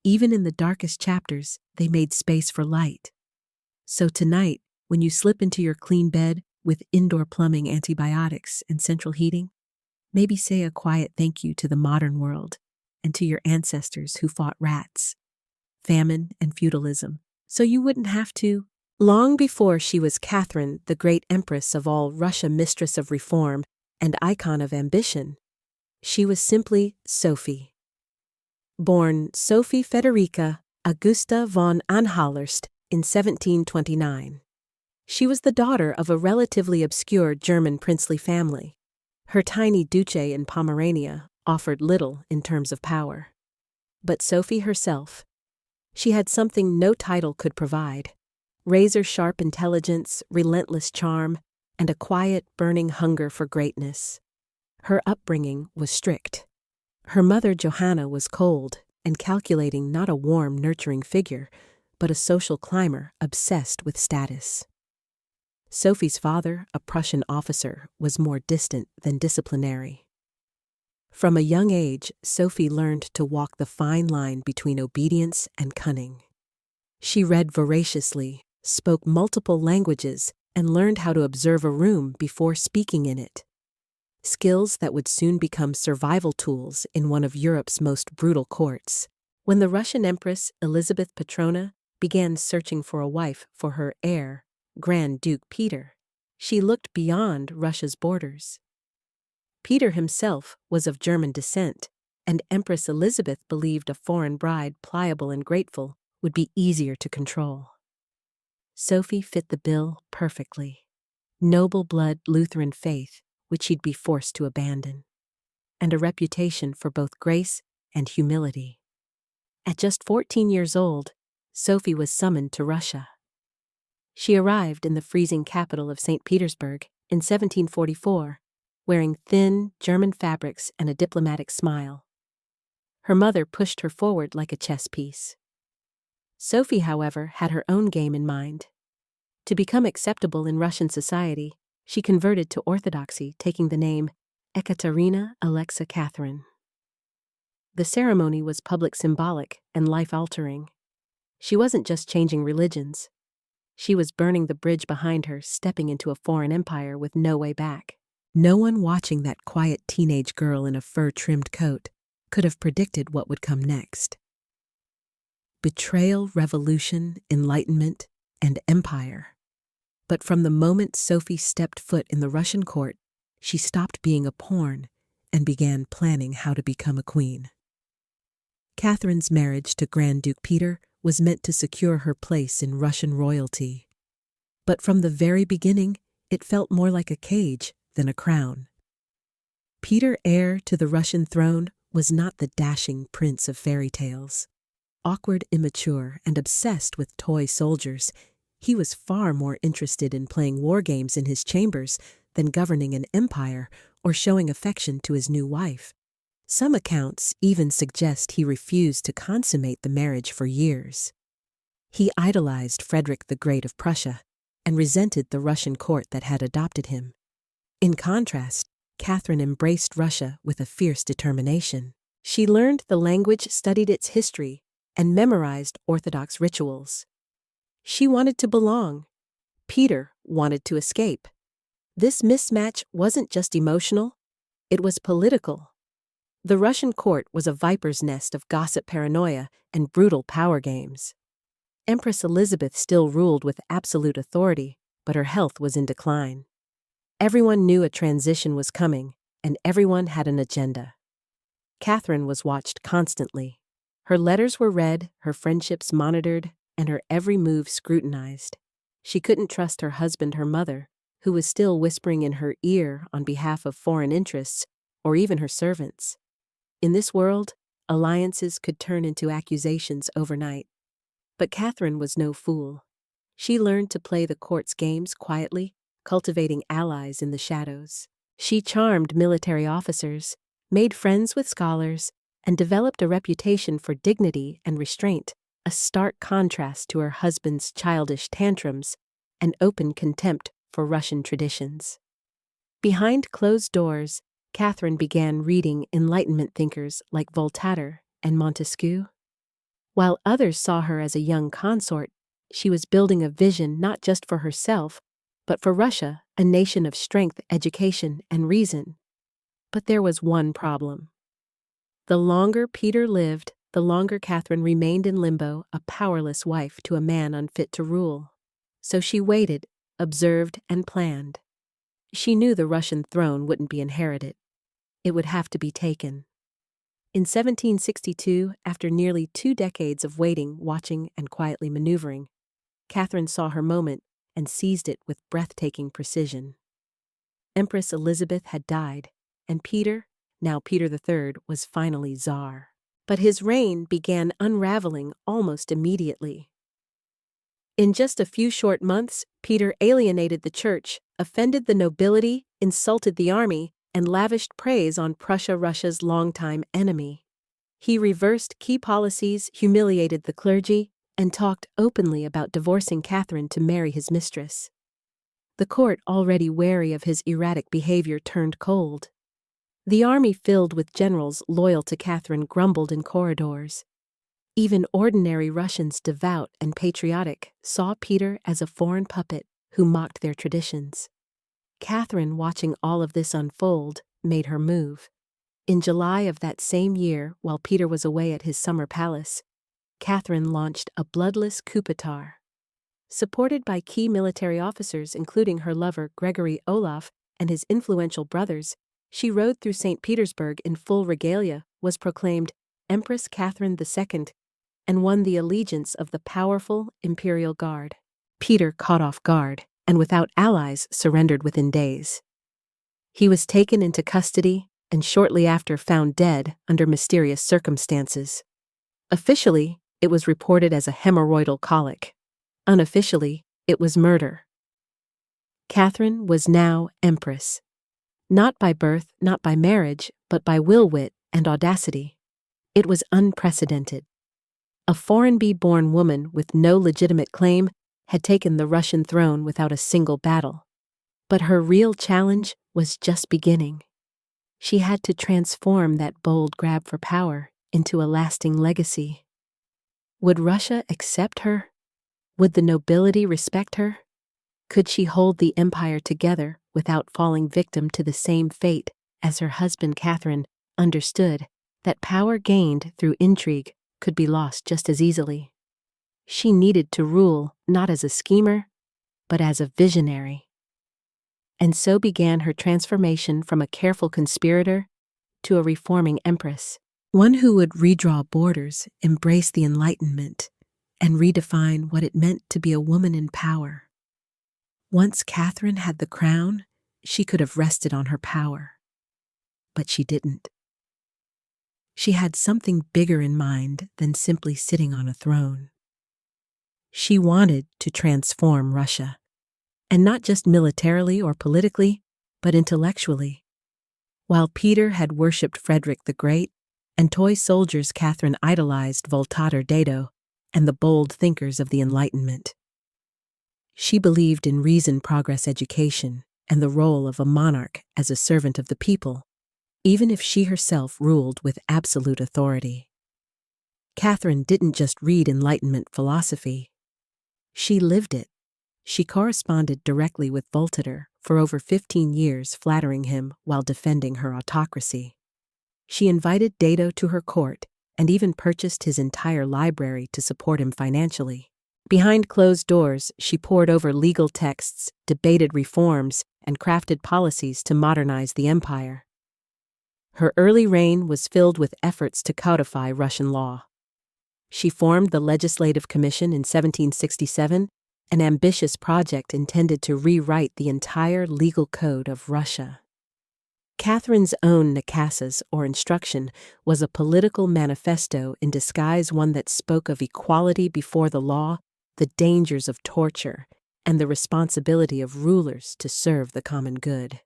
Even in the darkest chapters, they made space for light. So tonight, when you slip into your clean bed with indoor plumbing, antibiotics, and central heating, maybe say a quiet thank you to the modern world and to your ancestors who fought rats, famine, and feudalism, so you wouldn't have to. Long before she was Catherine, the great empress of all Russia, mistress of reform and icon of ambition, she was simply Sophie. Born Sophie Federica Augusta von Anhalt in 1729. She was the daughter of a relatively obscure German princely family. Her tiny duchy in Pomerania offered little in terms of power. But Sophie herself, she had something no title could provide: razor-sharp intelligence, relentless charm, and a quiet, burning hunger for greatness. Her upbringing was strict. Her mother Johanna was cold and calculating, not a warm, nurturing figure, but a social climber obsessed with status. Sophie's father, a Prussian officer, was more distant than disciplinary. From a young age, Sophie learned to walk the fine line between obedience and cunning. She read voraciously, spoke multiple languages, and learned how to observe a room before speaking in it. Skills that would soon become survival tools in one of Europe's most brutal courts. When the Russian Empress Elizabeth Petrona began searching for a wife for her heir, Grand Duke Peter, she looked beyond Russia's borders. Peter himself was of German descent, and Empress Elizabeth believed a foreign bride, pliable and grateful, would be easier to control. Sophie fit the bill perfectly. Noble blood, Lutheran faith, which she'd be forced to abandon, and a reputation for both grace and humility. At just 14 years old, Sophie was summoned to Russia. She arrived in the freezing capital of St. Petersburg in 1744, wearing thin German fabrics and a diplomatic smile. Her mother pushed her forward like a chess piece. Sophie, however, had her own game in mind. To become acceptable in Russian society, she converted to Orthodoxy, taking the name Ekaterina Alexa Catherine. The ceremony was public, symbolic, and life-altering. She wasn't just changing religions. She was burning the bridge behind her, stepping into a foreign empire with no way back. No one watching that quiet teenage girl in a fur-trimmed coat could have predicted what would come next. betrayal, revolution, enlightenment, and empire. But from the moment Sophie stepped foot in the Russian court, she stopped being a pawn and began planning how to become a queen. Catherine's marriage to Grand Duke Peter was meant to secure her place in Russian royalty. But from the very beginning, it felt more like a cage than a crown. Peter, heir to the Russian throne, was not the dashing prince of fairy tales. Awkward, immature, and obsessed with toy soldiers, he was far more interested in playing war games in his chambers than governing an empire or showing affection to his new wife. Some accounts even suggest he refused to consummate the marriage for years. He idolized Frederick the Great of Prussia and resented the Russian court that had adopted him. In contrast, Catherine embraced Russia with a fierce determination. She learned the language, studied its history, and memorized Orthodox rituals. She wanted to belong. Peter wanted to escape. This mismatch wasn't just emotional, it was political. The Russian court was a viper's nest of gossip, paranoia, and brutal power games. Empress Elizabeth still ruled with absolute authority, but her health was in decline. Everyone knew a transition was coming, and everyone had an agenda. Catherine was watched constantly. Her letters were read, her friendships monitored, and her every move scrutinized. She couldn't trust her husband, her mother, who was still whispering in her ear on behalf of foreign interests, or even her servants. In this world, alliances could turn into accusations overnight. But Catherine was no fool. She learned to play the court's games quietly, cultivating allies in the shadows. She charmed military officers, made friends with scholars, and developed a reputation for dignity and restraint, a stark contrast to her husband's childish tantrums and open contempt for Russian traditions. Behind closed doors, Catherine began reading Enlightenment thinkers like Voltaire and Montesquieu. While others saw her as a young consort, she was building a vision not just for herself, but for Russia, a nation of strength, education, and reason. But there was one problem. The longer Peter lived, the longer Catherine remained in limbo, a powerless wife to a man unfit to rule. So she waited, observed, and planned. She knew the Russian throne wouldn't be inherited. It would have to be taken. In 1762, after nearly 2 decades of waiting, watching, and quietly maneuvering, Catherine saw her moment and seized it with breathtaking precision. Empress Elizabeth had died, and Peter, now Peter III, was finally Tsar. But his reign began unraveling almost immediately. In just a few short months, Peter alienated the church, offended the nobility, insulted the army, and lavished praise on Prussia, Russia's longtime enemy. He reversed key policies, humiliated the clergy, and talked openly about divorcing Catherine to marry his mistress. The court, already wary of his erratic behavior, turned cold. The army, filled with generals loyal to Catherine, grumbled in corridors. Even ordinary Russians, devout and patriotic, saw Peter as a foreign puppet who mocked their traditions. Catherine, watching all of this unfold, made her move. In July of that same year, while Peter was away at his summer palace, Catherine launched a bloodless coup d'etat. Supported by key military officers, including her lover Gregory Olaf and his influential brothers, she rode through St. Petersburg in full regalia, was proclaimed Empress Catherine II, and won the allegiance of the powerful Imperial Guard. Peter, caught off guard, and without allies, surrendered within days. He was taken into custody and shortly after found dead under mysterious circumstances. Officially, it was reported as a hemorrhoidal colic. Unofficially, it was murder. Catherine was now empress. Not by birth, not by marriage, but by will, wit, and audacity. It was unprecedented. A foreign-born woman with no legitimate claim had taken the Russian throne without a single battle. But her real challenge was just beginning. She had to transform that bold grab for power into a lasting legacy. Would Russia accept her? Would the nobility respect her? Could she hold the empire together without falling victim to the same fate as her husband? Catherine understood that power gained through intrigue could be lost just as easily. She needed to rule not as a schemer, but as a visionary. And so began her transformation from a careful conspirator to a reforming empress, one who would redraw borders, embrace the Enlightenment, and redefine what it meant to be a woman in power. Once Catherine had the crown, she could have rested on her power. But she didn't. She had something bigger in mind than simply sitting on a throne. She wanted to transform Russia, and not just militarily or politically, but intellectually. While Peter had worshipped Frederick the Great, and toy soldiers Catherine idolized Voltaire Dado and the bold thinkers of the Enlightenment. She believed in reason-progress education and the role of a monarch as a servant of the people, even if she herself ruled with absolute authority. Catherine didn't just read Enlightenment philosophy. She lived it. She corresponded directly with Voltaire for over 15 years, flattering him while defending her autocracy. She invited Dado to her court and even purchased his entire library to support him financially. Behind closed doors, she pored over legal texts, debated reforms, and crafted policies to modernize the empire. Her early reign was filled with efforts to codify Russian law. She formed the Legislative Commission in 1767, an ambitious project intended to rewrite the entire legal code of Russia. Catherine's own Nakasas, or instruction, was a political manifesto in disguise, one that spoke of equality before the law, the dangers of torture, and the responsibility of rulers to serve the common good.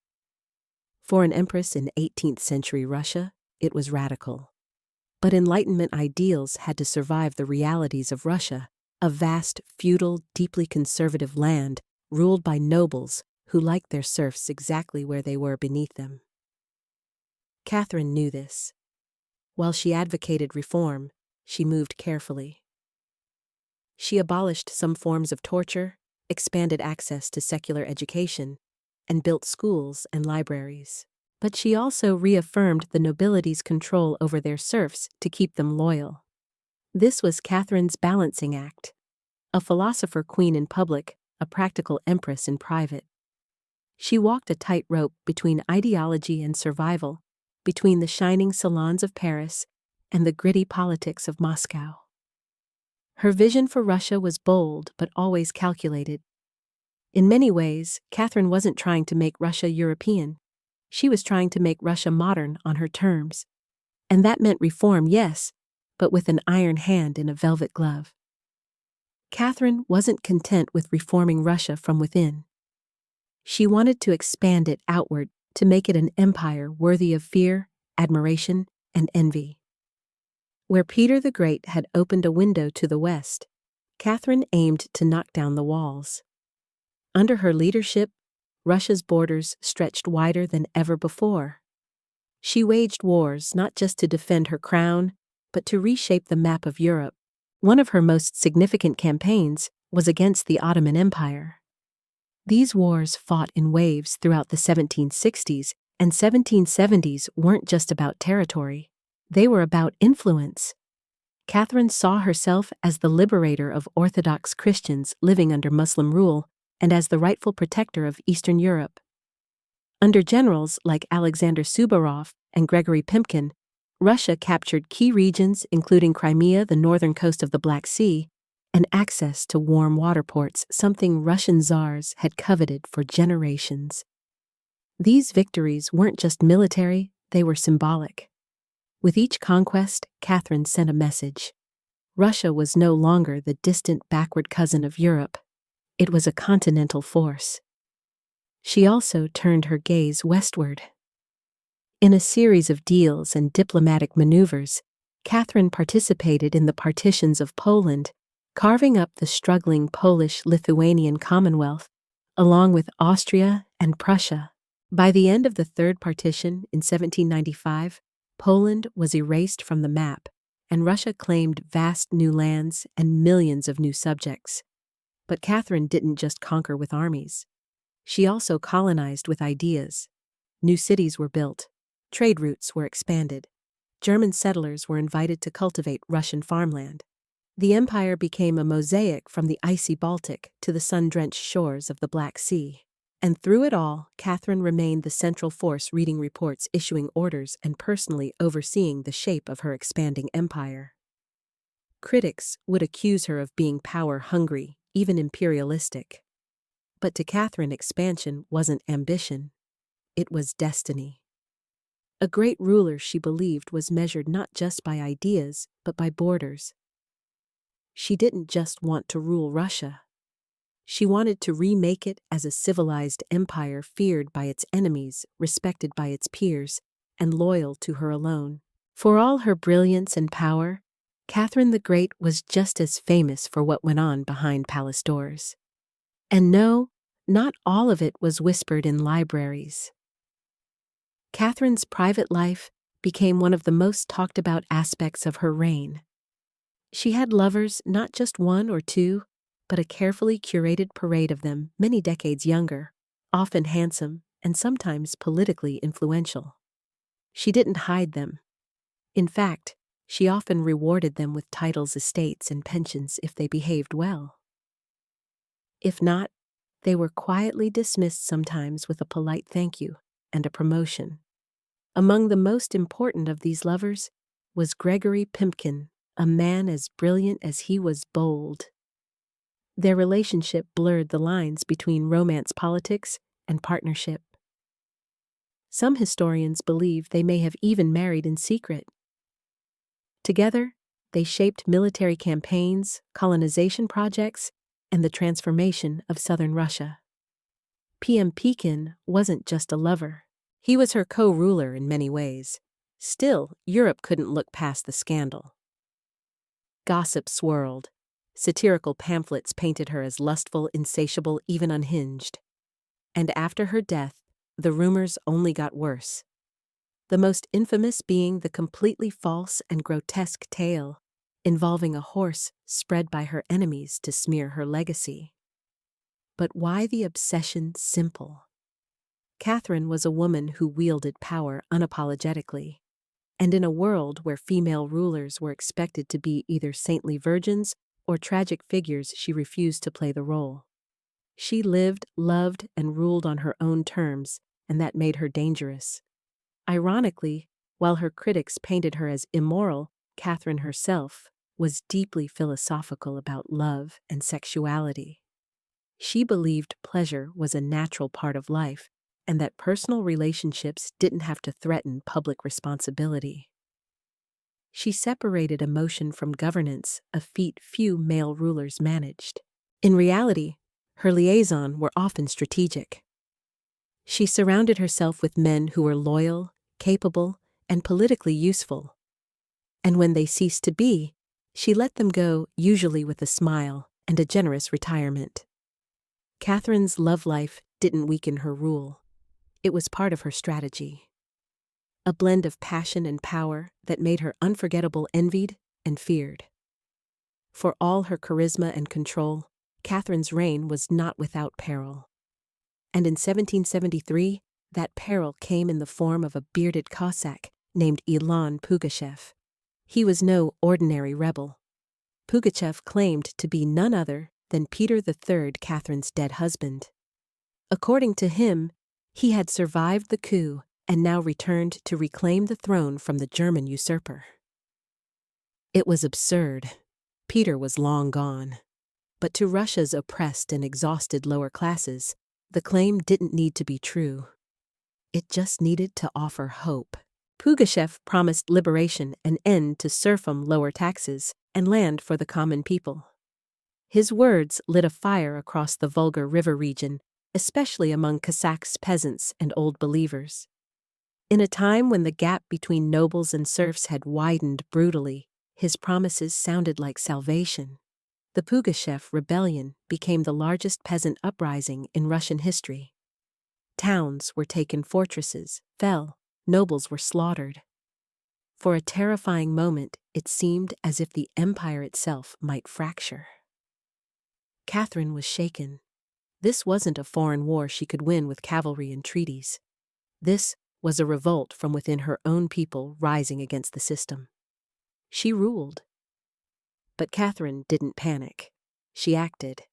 For an empress in 18th century Russia, it was radical. But Enlightenment ideals had to survive the realities of Russia, a vast, feudal, deeply conservative land ruled by nobles who liked their serfs exactly where they were beneath them. Catherine knew this. While she advocated reform, she moved carefully. She abolished some forms of torture, expanded access to secular education, and built schools and libraries. But she also reaffirmed the nobility's control over their serfs to keep them loyal. This was Catherine's balancing act, a philosopher queen in public, a practical empress in private. She walked a tightrope between ideology and survival, between the shining salons of Paris and the gritty politics of Moscow. Her vision for Russia was bold but always calculated. In many ways, Catherine wasn't trying to make Russia European. She was trying to make Russia modern on her terms. And that meant reform, yes, but with an iron hand in a velvet glove. Catherine wasn't content with reforming Russia from within. She wanted to expand it outward to make it an empire worthy of fear, admiration, and envy. Where Peter the Great had opened a window to the west, Catherine aimed to knock down the walls. Under her leadership, Russia's borders stretched wider than ever before. She waged wars not just to defend her crown, but to reshape the map of Europe. One of her most significant campaigns was against the Ottoman Empire. These wars fought in waves throughout the 1760s and 1770s weren't just about territory. They were about influence. Catherine saw herself as the liberator of Orthodox Christians living under Muslim rule and as the rightful protector of Eastern Europe. Under generals like Alexander Suvorov and Gregory Pimkin, Russia captured key regions including Crimea, the northern coast of the Black Sea, and access to warm water ports, something Russian czars had coveted for generations. These victories weren't just military, they were symbolic. With each conquest, Catherine sent a message. Russia was no longer the distant backward cousin of Europe. It was a continental force. She also turned her gaze westward. In a series of deals and diplomatic maneuvers, Catherine participated in the partitions of Poland, carving up the struggling Polish-Lithuanian Commonwealth, along with Austria and Prussia. By the end of the Third Partition in 1795, Poland was erased from the map, and Russia claimed vast new lands and millions of new subjects. But Catherine didn't just conquer with armies. She also colonized with ideas. New cities were built, trade routes were expanded, German settlers were invited to cultivate Russian farmland. The empire became a mosaic from the icy Baltic to the sun-drenched shores of the Black Sea. And through it all, Catherine remained the central force, reading reports, issuing orders, and personally overseeing the shape of her expanding empire. Critics would accuse her of being power-hungry, even imperialistic. But to Catherine, expansion wasn't ambition. It was destiny. A great ruler, she believed, was measured not just by ideas, but by borders. She didn't just want to rule Russia. She wanted to remake it as a civilized empire feared by its enemies, respected by its peers, and loyal to her alone. For all her brilliance and power, Catherine the Great was just as famous for what went on behind palace doors. And no, not all of it was whispered in libraries. Catherine's private life became one of the most talked about aspects of her reign. She had lovers, not just one or two, but a carefully curated parade of them, many decades younger, often handsome, and sometimes politically influential. She didn't hide them. In fact, she often rewarded them with titles, estates, and pensions if they behaved well. If not, they were quietly dismissed, sometimes with a polite thank you and a promotion. Among the most important of these lovers was Gregory Pimpkin, a man as brilliant as he was bold. Their relationship blurred the lines between romance, politics, and partnership. Some historians believe they may have even married in secret. Together, they shaped military campaigns, colonization projects, and the transformation of southern Russia. Pimpkin wasn't just a lover. He was her co-ruler in many ways. Still, Europe couldn't look past the scandal. Gossip swirled. Satirical pamphlets painted her as lustful, insatiable, even unhinged. And after her death, the rumors only got worse. The most infamous being the completely false and grotesque tale involving a horse spread by her enemies to smear her legacy. But why the obsession? Simple. Catherine was a woman who wielded power unapologetically, and in a world where female rulers were expected to be either saintly virgins or tragic figures, she refused to play the role. She lived, loved, and ruled on her own terms, and that made her dangerous. Ironically, while her critics painted her as immoral, Catherine herself was deeply philosophical about love and sexuality. She believed pleasure was a natural part of life, and that personal relationships didn't have to threaten public responsibility. She separated emotion from governance, a feat few male rulers managed. In reality, her liaisons were often strategic. She surrounded herself with men who were loyal, capable, and politically useful. And when they ceased to be, she let them go, usually with a smile and a generous retirement. Catherine's love life didn't weaken her rule. It was part of her strategy. A blend of passion and power that made her unforgettable, envied and feared. For all her charisma and control, Catherine's reign was not without peril. And in 1773, that peril came in the form of a bearded Cossack named Ilan Pugachev. He was no ordinary rebel. Pugachev claimed to be none other than Peter III, Catherine's dead husband. According to him, he had survived the coup and now returned to reclaim the throne from the German usurper. It was absurd. Peter was long gone. But to Russia's oppressed and exhausted lower classes, the claim didn't need to be true. It just needed to offer hope. Pugachev promised liberation, an end to serfdom, lower taxes, and land for the common people. His words lit a fire across the Volga River region, especially among Cossacks, peasants, and old believers. In a time when the gap between nobles and serfs had widened brutally, his promises sounded like salvation. The Pugachev rebellion became the largest peasant uprising in Russian history. Towns were taken, fortresses fell, nobles were slaughtered. For a terrifying moment, it seemed as if the empire itself might fracture. Catherine was shaken. This wasn't a foreign war she could win with cavalry and treaties. This was a revolt from within her own people rising against the system. She ruled. But Catherine didn't panic. She acted.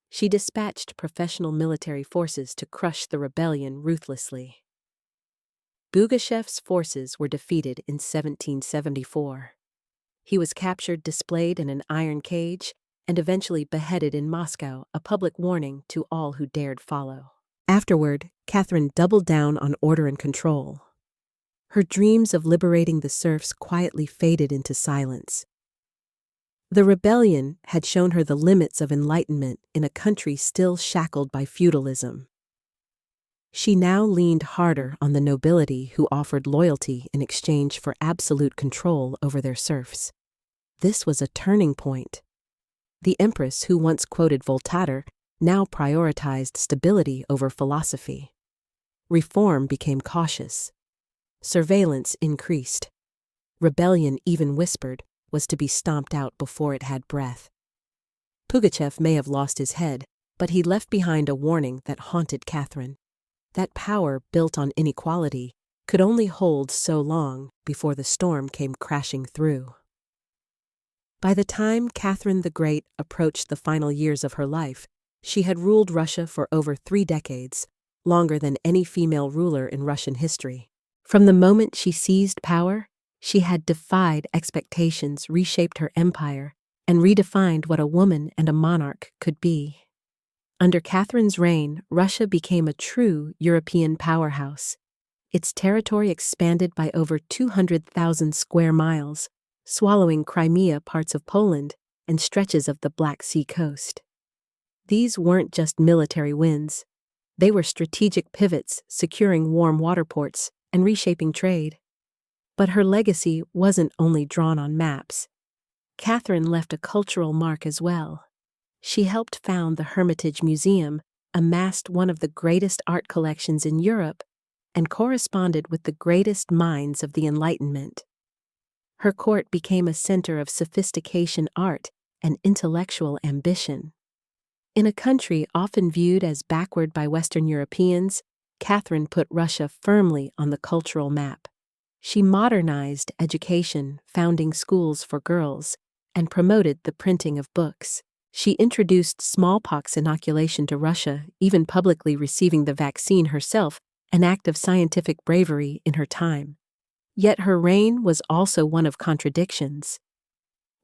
She dispatched professional military forces to crush the rebellion ruthlessly. Bugashev's forces were defeated in 1774. He was captured displayed in an iron cage and eventually beheaded in Moscow, a public warning to all who dared follow. Afterward, Catherine doubled down on order and control. Her dreams of liberating the serfs quietly faded into silence. The rebellion had shown her the limits of enlightenment in a country still shackled by feudalism. She now leaned harder on the nobility who offered loyalty in exchange for absolute control over their serfs. This was a turning point. The empress who once quoted Voltaire now prioritized stability over philosophy. Reform became cautious. Surveillance increased. Rebellion, even whispered, was to be stomped out before it had breath. Pugachev may have lost his head, but he left behind a warning that haunted Catherine. That power built on inequality could only hold so long before the storm came crashing through. By the time Catherine the Great approached the final years of her life, she had ruled Russia for over 3 decades, longer than any female ruler in Russian history. From the moment she seized power, she had defied expectations, reshaped her empire, and redefined what a woman and a monarch could be. Under Catherine's reign, Russia became a true European powerhouse. Its territory expanded by over 200,000 square miles, swallowing Crimea, parts of Poland, and stretches of the Black Sea coast. These weren't just military wins. They were strategic pivots, securing warm water ports and reshaping trade. But her legacy wasn't only drawn on maps. Catherine left a cultural mark as well. She helped found the Hermitage Museum, amassed one of the greatest art collections in Europe, and corresponded with the greatest minds of the Enlightenment. Her court became a center of sophistication, art, and intellectual ambition. In a country often viewed as backward by Western Europeans, Catherine put Russia firmly on the cultural map. She modernized education, founding schools for girls, and promoted the printing of books. She introduced smallpox inoculation to Russia, even publicly receiving the vaccine herself, an act of scientific bravery in her time. Yet her reign was also one of contradictions.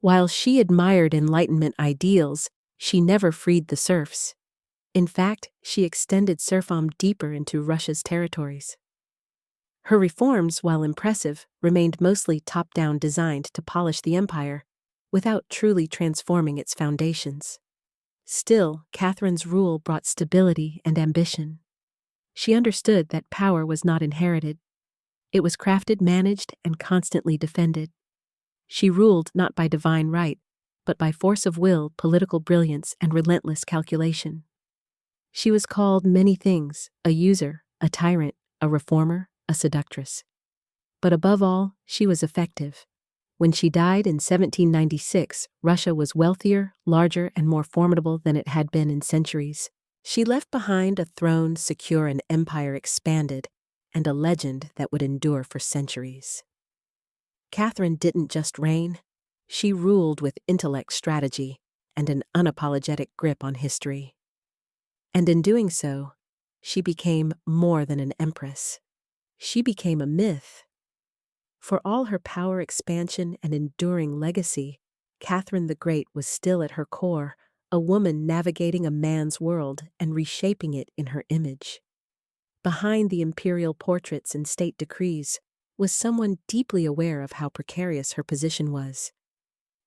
While she admired Enlightenment ideals, she never freed the serfs. In fact, she extended serfdom deeper into Russia's territories. Her reforms, while impressive, remained mostly top-down, designed to polish the empire, without truly transforming its foundations. Still, Catherine's rule brought stability and ambition. She understood that power was not inherited. It was crafted, managed, and constantly defended. She ruled not by divine right, but by force of will, political brilliance, and relentless calculation. She was called many things: a user, a tyrant, a reformer, a seductress. But above all, she was effective. When she died in 1796, Russia was wealthier, larger, and more formidable than it had been in centuries. She left behind a throne secure, an empire expanded, and a legend that would endure for centuries. Catherine didn't just reign. She ruled with intellect, strategy, and an unapologetic grip on history. And in doing so, she became more than an empress. She became a myth. For all her power, expansion, and enduring legacy, Catherine the Great was still at her core, a woman navigating a man's world and reshaping it in her image. Behind the imperial portraits and state decrees was someone deeply aware of how precarious her position was.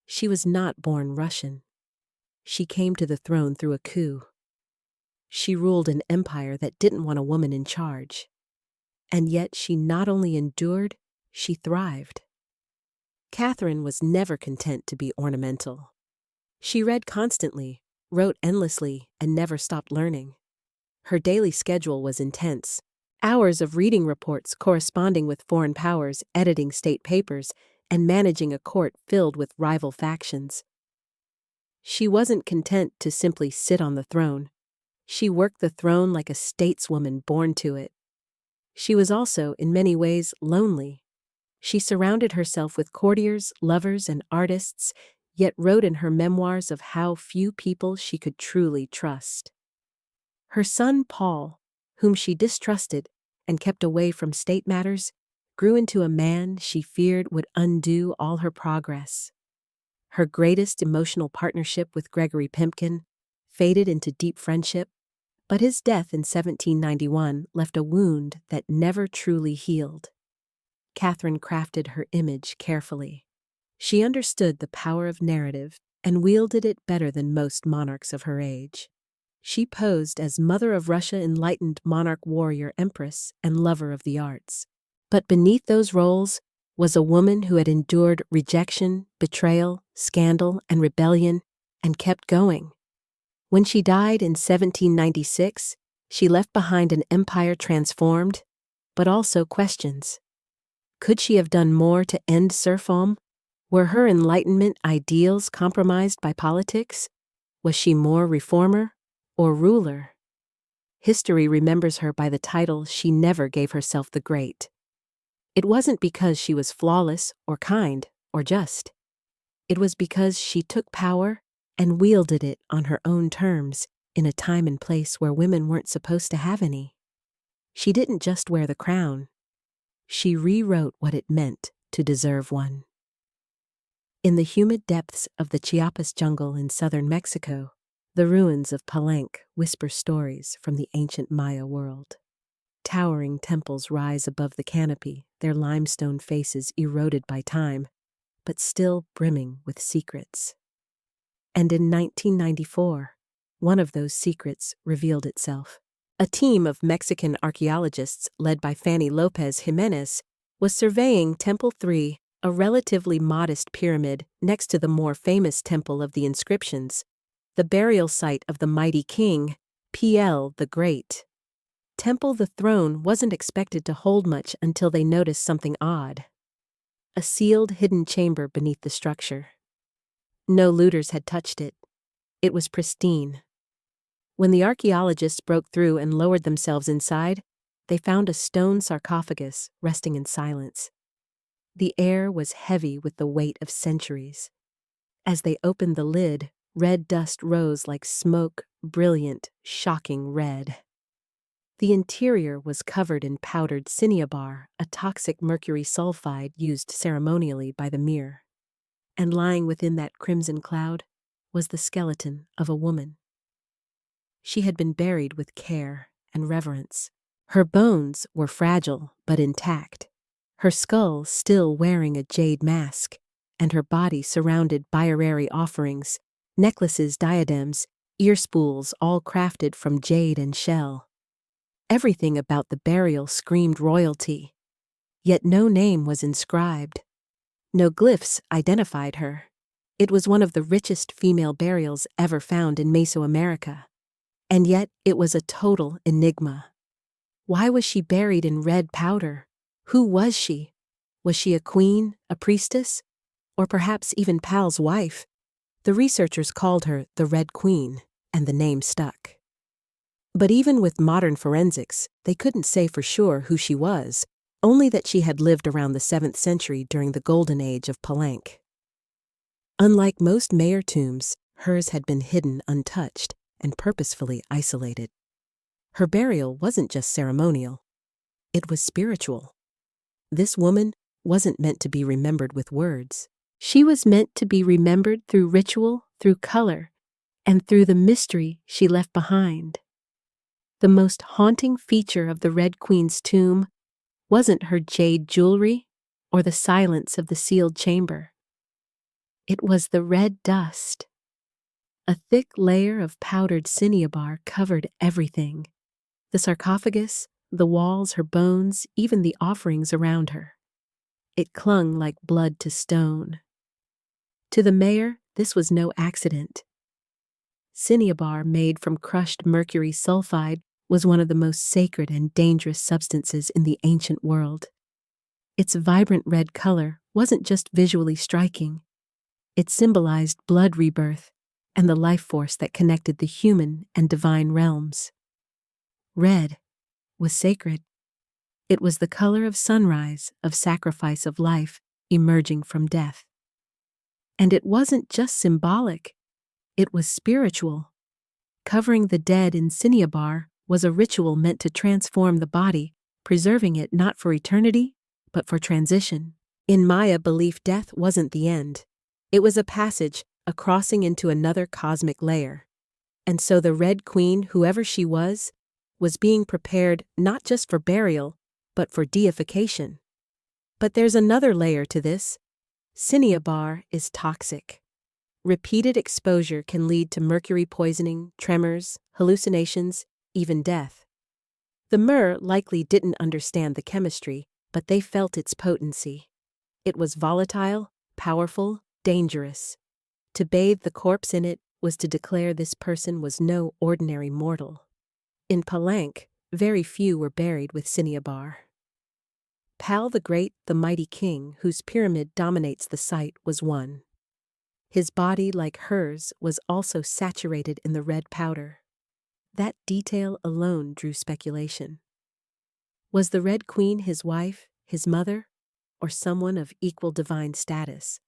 She was not born Russian. She came to the throne through a coup. She ruled an empire that didn't want a woman in charge. And yet she not only endured, she thrived. Catherine was never content to be ornamental. She read constantly, wrote endlessly, and never stopped learning. Her daily schedule was intense. Hours of reading reports, corresponding with foreign powers, editing state papers, and managing a court filled with rival factions. She wasn't content to simply sit on the throne. She worked the throne like a stateswoman born to it. She was also, in many ways, lonely. She surrounded herself with courtiers, lovers, and artists, yet wrote in her memoirs of how few people she could truly trust. Her son, Paul, whom she distrusted and kept away from state matters, grew into a man she feared would undo all her progress. Her greatest emotional partnership with Gregory Pimpkin faded into deep friendship, but his death in 1791 left a wound that never truly healed. Catherine crafted her image carefully. She understood the power of narrative and wielded it better than most monarchs of her age. She posed as Mother of Russia, enlightened monarch, warrior, empress, and lover of the arts. But beneath those roles was a woman who had endured rejection, betrayal, scandal, and rebellion, and kept going. When she died in 1796, she left behind an empire transformed, but also questions. Could she have done more to end serfdom? Were her Enlightenment ideals compromised by politics? Was she more reformer or ruler? History remembers her by the title she never gave herself, the Great. It wasn't because she was flawless or kind or just. It was because she took power and wielded it on her own terms in a time and place where women weren't supposed to have any. She didn't just wear the crown. She rewrote what it meant to deserve one. In the humid depths of the Chiapas jungle in southern Mexico, the ruins of Palenque whisper stories from the ancient Maya world. Towering temples rise above the canopy, their limestone faces eroded by time, but still brimming with secrets. And in 1994, one of those secrets revealed itself. A team of Mexican archaeologists led by Fanny Lopez Jimenez was surveying Temple 3, a relatively modest pyramid next to the more famous Temple of the Inscriptions, the burial site of the mighty king, PL the Great. Temple the Throne wasn't expected to hold much until they noticed something odd. A sealed hidden chamber beneath the structure. No looters had touched it. It was pristine. When the archaeologists broke through and lowered themselves inside, they found a stone sarcophagus resting in silence. The air was heavy with the weight of centuries. As they opened the lid, red dust rose like smoke, brilliant, shocking red. The interior was covered in powdered cinnabar, a toxic mercury sulfide used ceremonially by the Mir. And lying within that crimson cloud was the skeleton of a woman. She had been buried with care and reverence. Her bones were fragile but intact, her skull still wearing a jade mask, and her body surrounded by honorary offerings, necklaces, diadems, ear spools, all crafted from jade and shell. Everything about the burial screamed royalty, yet no name was inscribed. No glyphs identified her. It was one of the richest female burials ever found in Mesoamerica. And yet it was a total enigma. Why was she buried in red powder? Who was she? Was she a queen, a priestess, or perhaps even Pal's wife? The researchers called her the Red Queen, and the name stuck. But even with modern forensics, they couldn't say for sure who she was, only that she had lived around the 7th century during the golden age of Palenque. Unlike most mayor tombs, hers had been hidden untouched and purposefully isolated. Her burial wasn't just ceremonial. It was spiritual. This woman wasn't meant to be remembered with words. She was meant to be remembered through ritual, through color, and through the mystery she left behind. The most haunting feature of the Red Queen's tomb wasn't her jade jewelry or the silence of the sealed chamber. It was the red dust. A thick layer of powdered cinnabar covered everything. The sarcophagus, the walls, her bones, even the offerings around her. It clung like blood to stone. To the mayor, this was no accident. Cinnabar, made from crushed mercury sulfide, was one of the most sacred and dangerous substances in the ancient world. Its vibrant red color wasn't just visually striking. It symbolized blood rebirth and the life force that connected the human and divine realms. Red was sacred. It was the color of sunrise, of sacrifice of life emerging from death. And it wasn't just symbolic, it was spiritual. Covering the dead in Cinnabar was a ritual meant to transform the body, preserving it not for eternity, but for transition. In Maya belief, death wasn't the end. It was a passage, a crossing into another cosmic layer. And so the Red Queen, whoever she was being prepared not just for burial, but for deification. But there's another layer to this. Cinnabar is toxic. Repeated exposure can lead to mercury poisoning, tremors, hallucinations, even death. The Mer likely didn't understand the chemistry, but they felt its potency. It was volatile, powerful, dangerous. To bathe the corpse in it was to declare this person was no ordinary mortal. In Palenque, very few were buried with Cinnabar. Pal the Great, the mighty king whose pyramid dominates the site, was one. His body, like hers, was also saturated in the red powder. That detail alone drew speculation. Was the Red Queen his wife, his mother, or someone of equal divine status?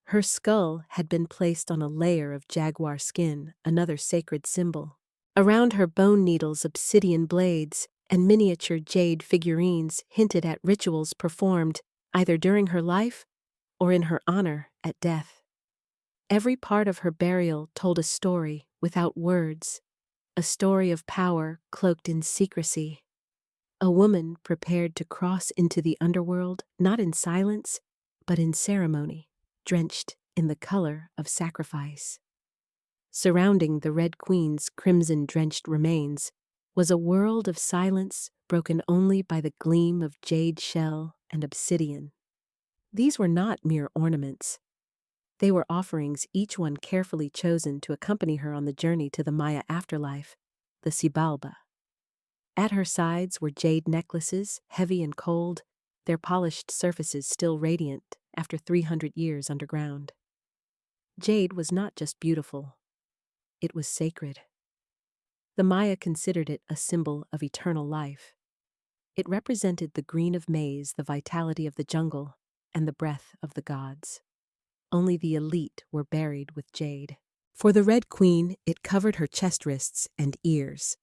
Her skull had been placed on a layer of jaguar skin, another sacred symbol. Around her bone needles, obsidian blades, and miniature jade figurines hinted at rituals performed either during her life or in her honor at death. Every part of her burial told a story without words, a story of power cloaked in secrecy. A woman prepared to cross into the underworld, not in silence, but in ceremony, drenched in the color of sacrifice. Surrounding the Red Queen's crimson-drenched remains was a world of silence broken only by the gleam of jade shell and obsidian. These were not mere ornaments. They were offerings, each one carefully chosen to accompany her on the journey to the Maya afterlife, the Xibalba. At her sides were jade necklaces, heavy and cold, their polished surfaces still radiant after 300 years underground. Jade was not just beautiful. It was sacred. The Maya considered it a symbol of eternal life. It represented the green of maize, the vitality of the jungle, and the breath of the gods. Only the elite were buried with jade. For the Red Queen, it covered her chest, wrists, and ears.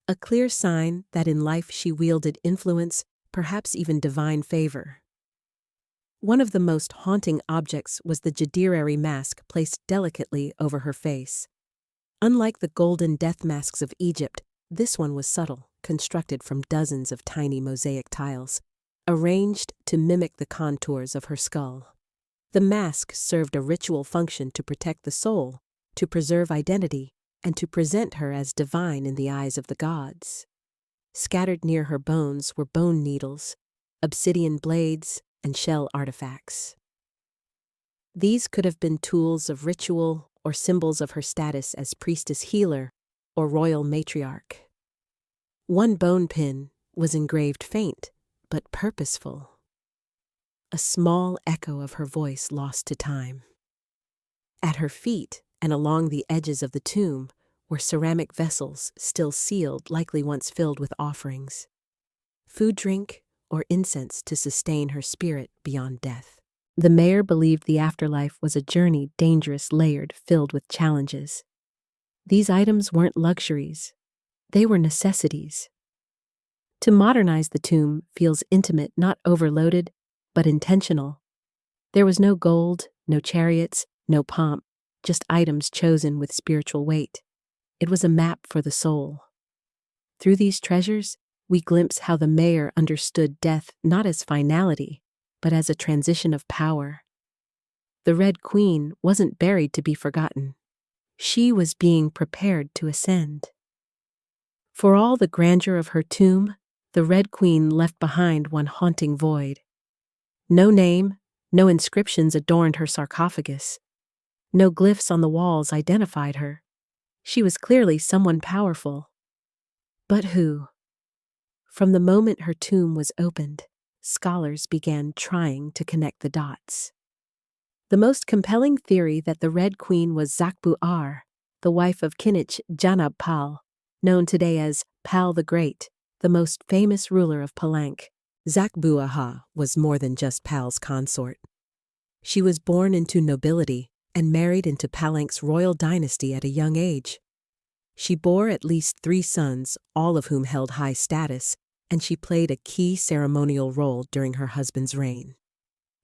A clear sign that in life she wielded influence, perhaps even divine favor. One of the most haunting objects was the Jadirari mask placed delicately over her face. Unlike the golden death masks of Egypt, this one was subtle, constructed from dozens of tiny mosaic tiles, arranged to mimic the contours of her skull. The mask served a ritual function to protect the soul, to preserve identity, and to present her as divine in the eyes of the gods. Scattered near her bones were bone needles, obsidian blades, and shell artifacts. These could have been tools of ritual or symbols of her status as priestess healer or royal matriarch. One bone pin was engraved faint, but purposeful. A small echo of her voice lost to time. At her feet and along the edges of the tomb were ceramic vessels still sealed, likely once filled with offerings. Food, drink, or incense to sustain her spirit beyond death. The mayor believed the afterlife was a journey, dangerous, layered, filled with challenges. These items weren't luxuries. They were necessities. To modernize the tomb feels intimate, not overloaded, but intentional. There was no gold, no chariots, no pomp, just items chosen with spiritual weight. It was a map for the soul. Through these treasures, we glimpse how the mayor understood death not as finality, but as a transition of power. The Red Queen wasn't buried to be forgotten. She was being prepared to ascend. For all the grandeur of her tomb, the Red Queen left behind one haunting void. No name, no inscriptions adorned her sarcophagus. No glyphs on the walls identified her. She was clearly someone powerful. But who? From the moment her tomb was opened, scholars began trying to connect the dots. The most compelling theory that the Red Queen was Zakbu-Ar, the wife of Kinich Janab Pal, known today as Pal the Great, the the most famous ruler of Palanque, Zakbuaha, was more than just Pal's consort. She was born into nobility and married into Palanque's royal dynasty at a young age. She bore at least 3 sons, all of whom held high status, and she played a key ceremonial role during her husband's reign.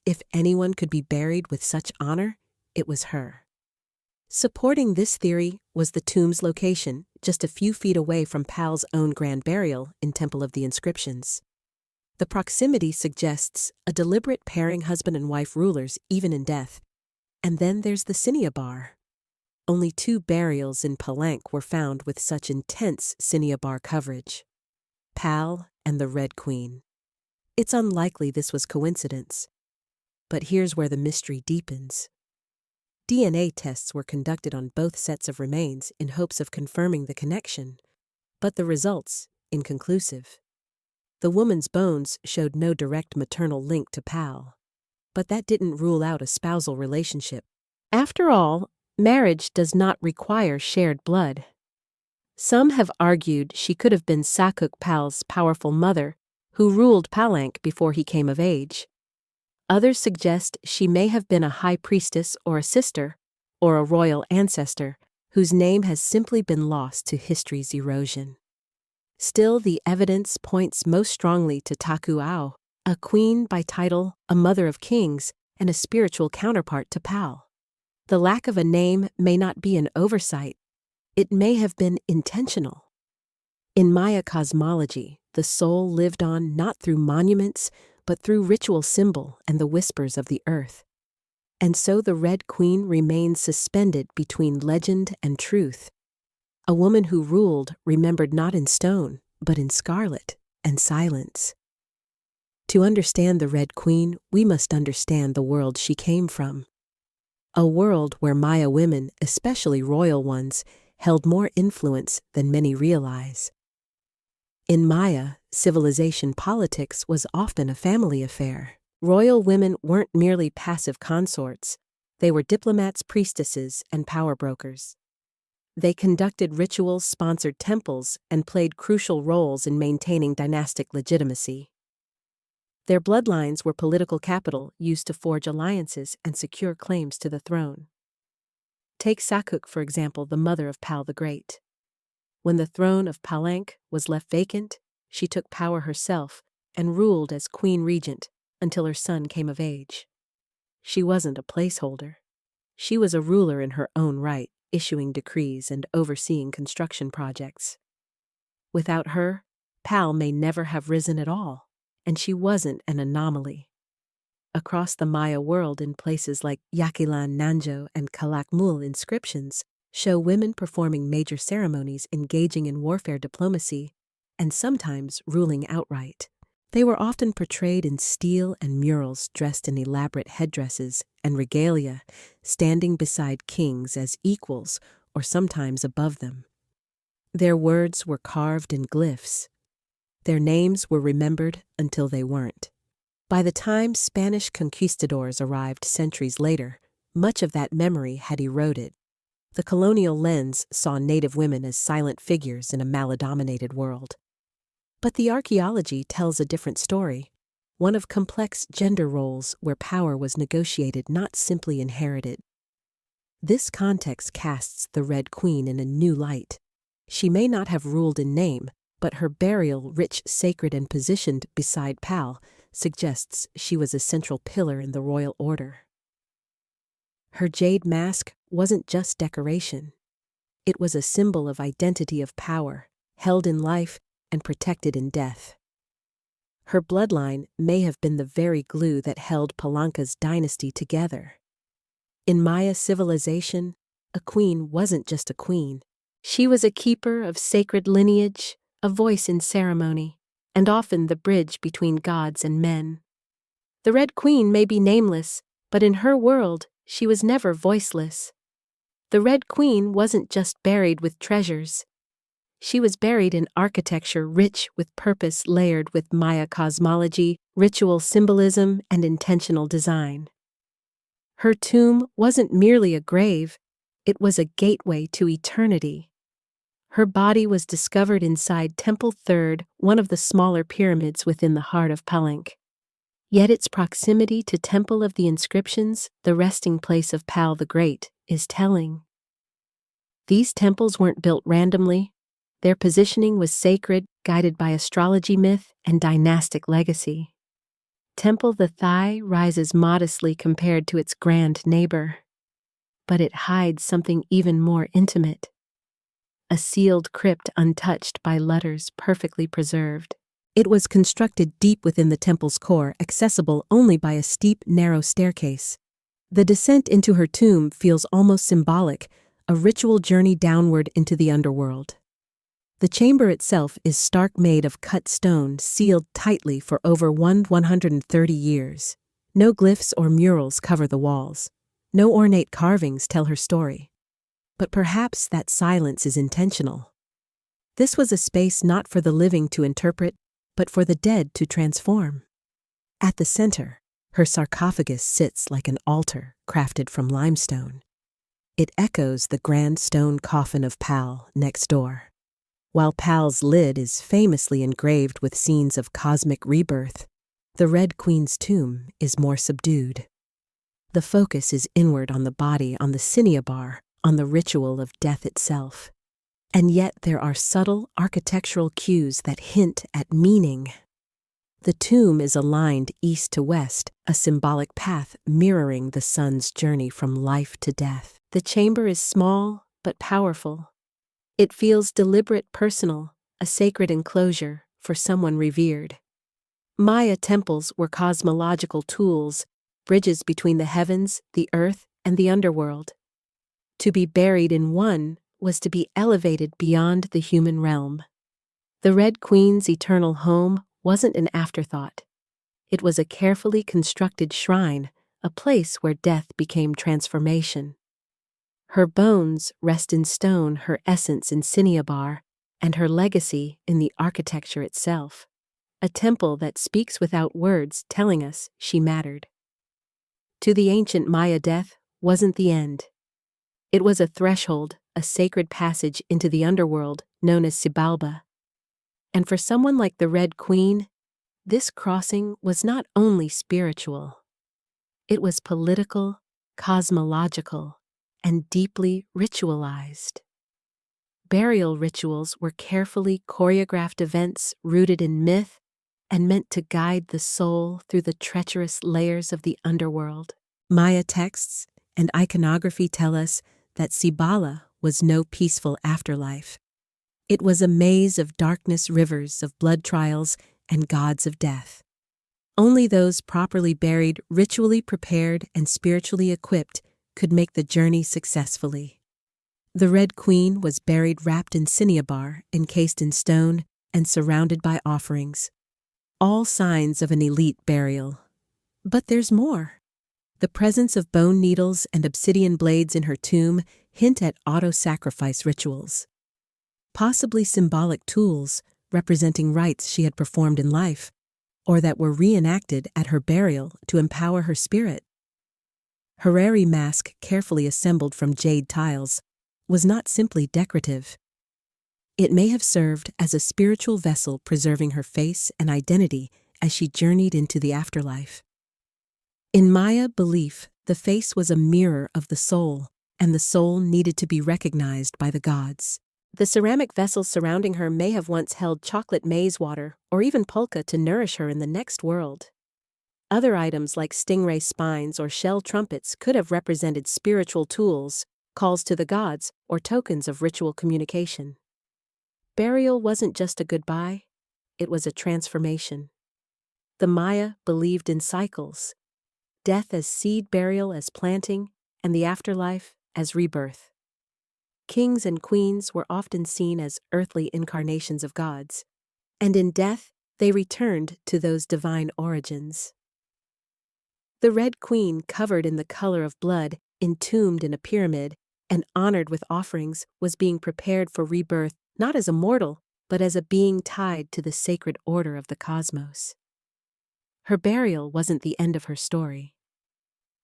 If anyone could be buried with such honor, it was her. Supporting this theory was the tomb's location, just a few feet away from Pal's own grand burial in Temple of the Inscriptions. The proximity suggests a deliberate pairing husband and wife rulers even in death. And then there's the cinnabar. Only 2 burials in Palanque were found with such intense cinnabar coverage: Pal and the Red Queen. It's unlikely this was coincidence. But here's where the mystery deepens. DNA tests were conducted on both sets of remains in hopes of confirming the connection, but the results inconclusive. The woman's bones showed no direct maternal link to Pal, but that didn't rule out a spousal relationship. After all, marriage does not require shared blood. Some have argued she could have been Sakuk Pal's powerful mother, who ruled Palanque before he came of age. Others suggest she may have been a high priestess or a sister, or a royal ancestor, whose name has simply been lost to history's erosion. Still, the evidence points most strongly to Takuau, a queen by title, a mother of kings, and a spiritual counterpart to Pal. The lack of a name may not be an oversight. It may have been intentional. In Maya cosmology, the soul lived on not through monuments, but through ritual symbol and the whispers of the earth. And so the Red Queen remains suspended between legend and truth. A woman who ruled remembered not in stone, but in scarlet and silence. To understand the Red Queen, we must understand the world she came from. A world where Maya women, especially royal ones, held more influence than many realize. In Maya, civilization politics was often a family affair. Royal women weren't merely passive consorts. They were diplomats, priestesses, and power brokers. They conducted rituals, sponsored temples, and played crucial roles in maintaining dynastic legitimacy. Their bloodlines were political capital used to forge alliances and secure claims to the throne. Take Sakuk, for example, the mother of Pal the Great. When the throne of Palanque was left vacant, she took power herself and ruled as queen regent until her son came of age. She wasn't a placeholder. She was a ruler in her own right, issuing decrees and overseeing construction projects. Without her, Pal may never have risen at all, and she wasn't an anomaly. Across the Maya world, in places like Yakilan Nanjo and Calakmul, inscriptions show women performing major ceremonies, engaging in warfare diplomacy, and sometimes ruling outright. They were often portrayed in stele and murals, dressed in elaborate headdresses and regalia, standing beside kings as equals or sometimes above them. Their words were carved in glyphs. Their names were remembered until they weren't. By the time Spanish conquistadors arrived centuries later, much of that memory had eroded. The colonial lens saw native women as silent figures in a male-dominated world. But the archaeology tells a different story, one of complex gender roles where power was negotiated, not simply inherited. This context casts the Red Queen in a new light. She may not have ruled in name, but her burial, rich, sacred, and positioned beside Pal, suggests she was a central pillar in the royal order. Her jade mask wasn't just decoration. It was a symbol of identity, of power, held in life and protected in death. Her bloodline may have been the very glue that held Palanca's dynasty together. In Maya civilization, a queen wasn't just a queen. She was a keeper of sacred lineage, a voice in ceremony, and often the bridge between gods and men. The Red Queen may be nameless, but in her world, she was never voiceless. The Red Queen wasn't just buried with treasures. She was buried in architecture rich with purpose, layered with Maya cosmology, ritual symbolism, and intentional design. Her tomb wasn't merely a grave, it was a gateway to eternity. Her body was discovered inside Temple Third, one of the smaller pyramids within the heart of Palenque. Yet its proximity to Temple of the Inscriptions, the resting place of Pal the Great, is telling. These temples weren't built randomly. Their positioning was sacred, guided by astrology myth and dynastic legacy. Temple the Thigh rises modestly compared to its grand neighbor. But it hides something even more intimate. A sealed crypt untouched by letters perfectly preserved. It was constructed deep within the temple's core, accessible only by a steep, narrow staircase. The descent into her tomb feels almost symbolic, a ritual journey downward into the underworld. The chamber itself is stark made of cut stone, sealed tightly for over 130 years. No glyphs or murals cover the walls. No ornate carvings tell her story. But perhaps that silence is intentional. This was a space not for the living to interpret, but for the dead to transform. At the center, her sarcophagus sits like an altar crafted from limestone. It echoes the grand stone coffin of Pal next door. While Pal's lid is famously engraved with scenes of cosmic rebirth, the Red Queen's tomb is more subdued. The focus is inward on the body, on the cinnabar, on the ritual of death itself. And yet there are subtle architectural cues that hint at meaning. The tomb is aligned east to west, a symbolic path mirroring the sun's journey from life to death. The chamber is small but powerful. It feels deliberate, personal, a sacred enclosure for someone revered. Maya temples were cosmological tools, bridges between the heavens, the earth, and the underworld. To be buried in one was to be elevated beyond the human realm. The Red Queen's eternal home wasn't an afterthought. It was a carefully constructed shrine, a place where death became transformation. Her bones rest in stone, her essence in cinnabar, and her legacy in the architecture itself. A temple that speaks without words, telling us she mattered. To the ancient Maya, death wasn't the end. It was a threshold, a sacred passage into the underworld known as Xibalba. And for someone like the Red Queen, this crossing was not only spiritual. It was political, cosmological, and deeply ritualized. Burial rituals were carefully choreographed events rooted in myth and meant to guide the soul through the treacherous layers of the underworld. Maya texts and iconography tell us that Xibalba was no peaceful afterlife. It was a maze of darkness, rivers of blood trials, and gods of death. Only those properly buried, ritually prepared, and spiritually equipped could make the journey successfully. The Red Queen was buried wrapped in cinnabar, encased in stone, and surrounded by offerings. All signs of an elite burial. But there's more. The presence of bone needles and obsidian blades in her tomb hint at auto-sacrifice rituals. Possibly symbolic tools representing rites she had performed in life, or that were reenacted at her burial to empower her spirit. Her Hereri mask, carefully assembled from jade tiles, was not simply decorative. It may have served as a spiritual vessel preserving her face and identity as she journeyed into the afterlife. In Maya belief, the face was a mirror of the soul, and the soul needed to be recognized by the gods. The ceramic vessels surrounding her may have once held chocolate maize water or even pulque to nourish her in the next world. Other items like stingray spines or shell trumpets could have represented spiritual tools, calls to the gods, or tokens of ritual communication. Burial wasn't just a goodbye, it was a transformation. The Maya believed in cycles, death as seed, burial as planting, and the afterlife as rebirth. Kings and queens were often seen as earthly incarnations of gods, and in death they returned to those divine origins. The Red Queen, covered in the color of blood, entombed in a pyramid, and honored with offerings, was being prepared for rebirth not as a mortal, but as a being tied to the sacred order of the cosmos. Her burial wasn't the end of her story.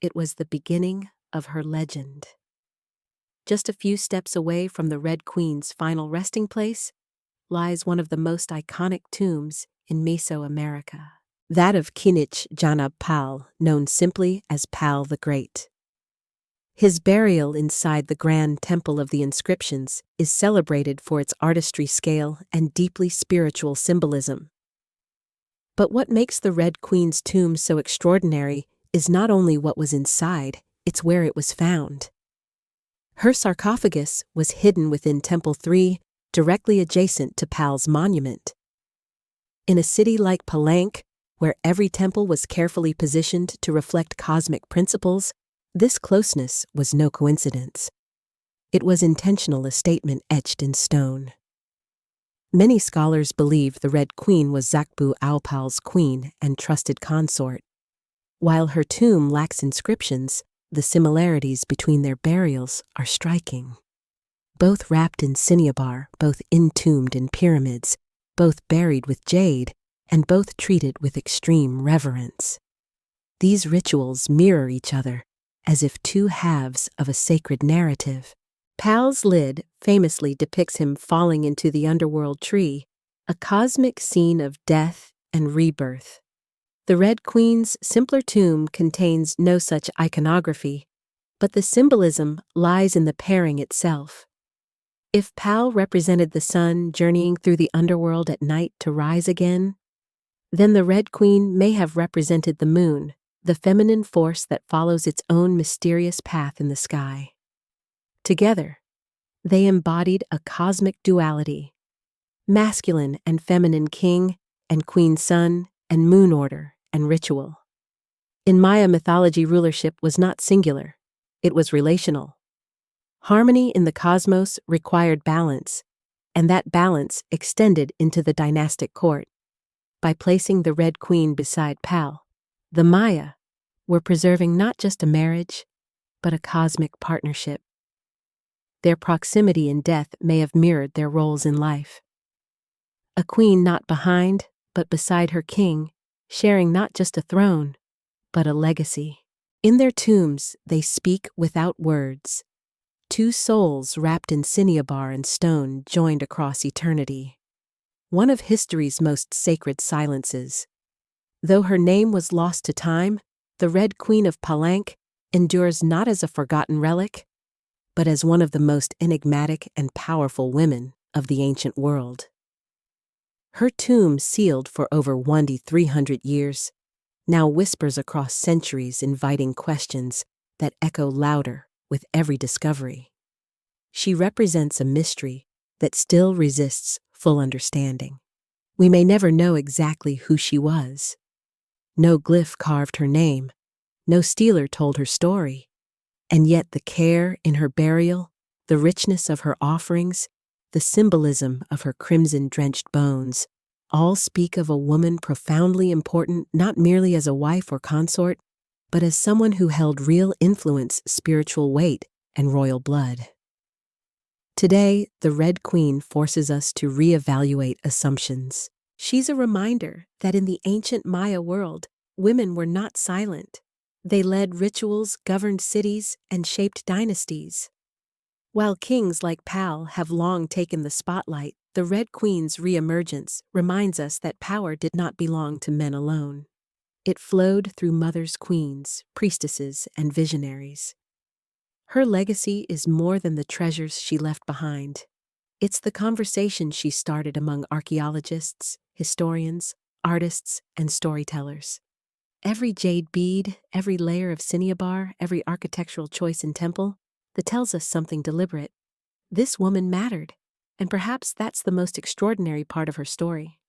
It was the beginning of her legend. Just a few steps away from the Red Queen's final resting place lies one of the most iconic tombs in Mesoamerica, that of Kinich Janab Pal, known simply as Pal the Great. His burial inside the Grand Temple of the Inscriptions is celebrated for its artistry scale and deeply spiritual symbolism. But what makes the Red Queen's tomb so extraordinary is not only what was inside, it's where it was found. Her sarcophagus was hidden within Temple 3, directly adjacent to Pal's monument. In a city like Palenque, where every temple was carefully positioned to reflect cosmic principles, this closeness was no coincidence. It was intentional, a statement etched in stone. Many scholars believe the Red Queen was Zakbu Aupal's queen and trusted consort. While her tomb lacks inscriptions, the similarities between their burials are striking. Both wrapped in cinnabar, both entombed in pyramids, both buried with jade, and both treated with extreme reverence. These rituals mirror each other, as if two halves of a sacred narrative. Pal's lid famously depicts him falling into the underworld tree, a cosmic scene of death and rebirth. The Red Queen's simpler tomb contains no such iconography, but the symbolism lies in the pairing itself. If Pal represented the sun journeying through the underworld at night to rise again, then the Red Queen may have represented the moon, the feminine force that follows its own mysterious path in the sky. Together, they embodied a cosmic duality: masculine and feminine king and queen sun and moon order and ritual. In Maya mythology, rulership was not singular, it was relational. Harmony in the cosmos required balance, and that balance extended into the dynastic court. By placing the Red Queen beside Pal, the Maya were preserving not just a marriage, but a cosmic partnership. Their proximity in death may have mirrored their roles in life. A queen not behind, but beside her king, sharing not just a throne, but a legacy. In their tombs, they speak without words. Two souls wrapped in cinnabar and stone joined across eternity. One of history's most sacred silences. Though her name was lost to time, the Red Queen of Palenque endures not as a forgotten relic, but as one of the most enigmatic and powerful women of the ancient world. Her tomb, sealed for over 1,300 years, now whispers across centuries, inviting questions that echo louder with every discovery. She represents a mystery that still resists full understanding. We may never know exactly who she was. No glyph carved her name, no steeler told her story, and yet the care in her burial, the richness of her offerings, the symbolism of her crimson-drenched bones, all speak of a woman profoundly important not merely as a wife or consort, but as someone who held real influence, spiritual weight, and royal blood. Today, the Red Queen forces us to reevaluate assumptions. She's a reminder that in the ancient Maya world, women were not silent. They led rituals, governed cities, and shaped dynasties. While kings like Pal have long taken the spotlight, the Red Queen's reemergence reminds us that power did not belong to men alone. It flowed through mothers, queens, priestesses, and visionaries. Her legacy is more than the treasures she left behind. It's the conversation she started among archaeologists, historians, artists, and storytellers. Every jade bead, every layer of cinnabar, every architectural choice in temple, that tells us something deliberate. This woman mattered, and perhaps that's the most extraordinary part of her story.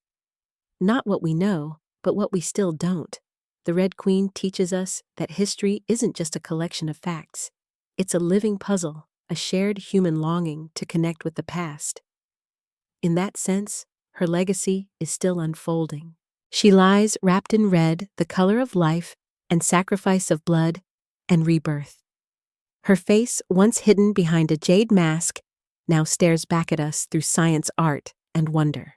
Not what we know, but what we still don't. The Red Queen teaches us that history isn't just a collection of facts. It's a living puzzle, a shared human longing to connect with the past. In that sense, her legacy is still unfolding. She lies wrapped in red, the color of life and sacrifice of blood and rebirth. Her face, once hidden behind a jade mask, now stares back at us through science, art, and wonder.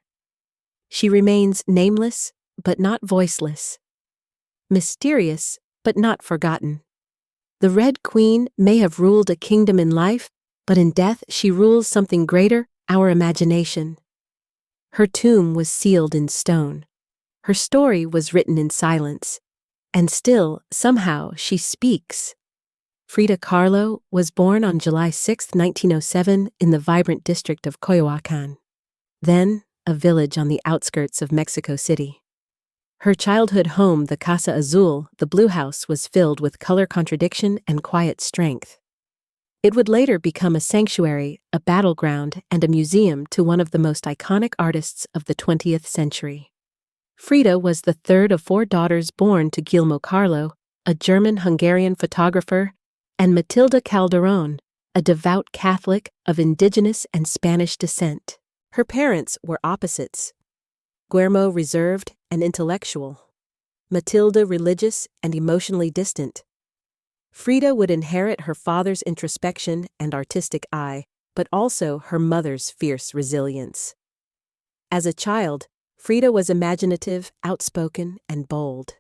She remains nameless, but not voiceless. Mysterious, but not forgotten. The Red Queen may have ruled a kingdom in life, But in death, she rules something greater, our imagination. Her tomb was sealed in stone. Her story was written in silence. And still, somehow, she speaks. Frida Kahlo was born on July 6, 1907, in the vibrant district of Coyoacán, then a village on the outskirts of Mexico City. Her childhood home, the Casa Azul, the Blue House, was filled with color contradiction and quiet strength. It would later become a sanctuary, a battleground, and a museum to one of the most iconic artists of the 20th century. Frida was the third of 4 daughters born to Guillermo Carlo, a German-Hungarian photographer, and Matilda Calderón, a devout Catholic of indigenous and Spanish descent. Her parents were opposites. Guillermo reserved and intellectual, Matilda religious and emotionally distant. Frida would inherit her father's introspection and artistic eye, but also her mother's fierce resilience. As a child, Frida was imaginative, outspoken, and bold.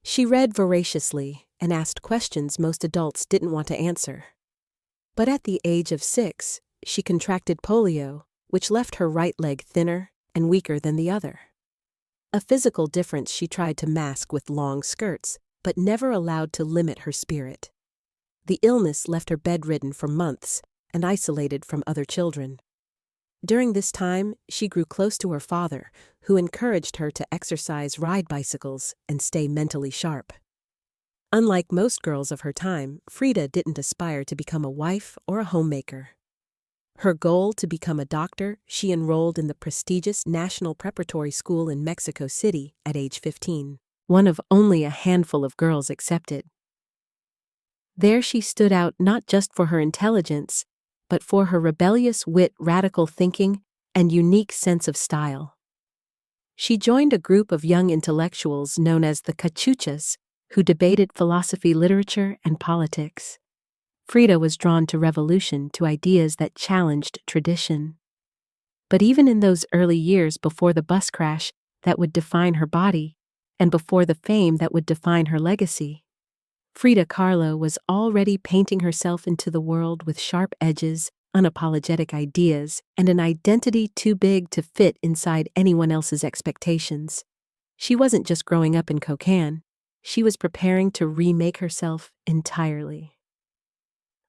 She read voraciously and asked questions most adults didn't want to answer. But at the age of 6, she contracted polio, which left her right leg thinner and weaker than the other. A physical difference she tried to mask with long skirts, but never allowed to limit her spirit. The illness left her bedridden for months and isolated from other children. During this time, she grew close to her father, who encouraged her to exercise, ride bicycles, and stay mentally sharp. Unlike most girls of her time, Frida didn't aspire to become a wife or a homemaker. Her goal to become a doctor, she enrolled in the prestigious National Preparatory School in Mexico City at age 15, one of only a handful of girls accepted. There she stood out not just for her intelligence, but for her rebellious wit, radical thinking, and unique sense of style. She joined a group of young intellectuals known as the Cachuchas, who debated philosophy, literature, and politics. Frida was drawn to revolution, to ideas that challenged tradition. But even in those early years before the bus crash that would define her body, and before the fame that would define her legacy, Frida Kahlo was already painting herself into the world with sharp edges, unapologetic ideas, and an identity too big to fit inside anyone else's expectations. She wasn't just growing up in Cocan, she was preparing to remake herself entirely.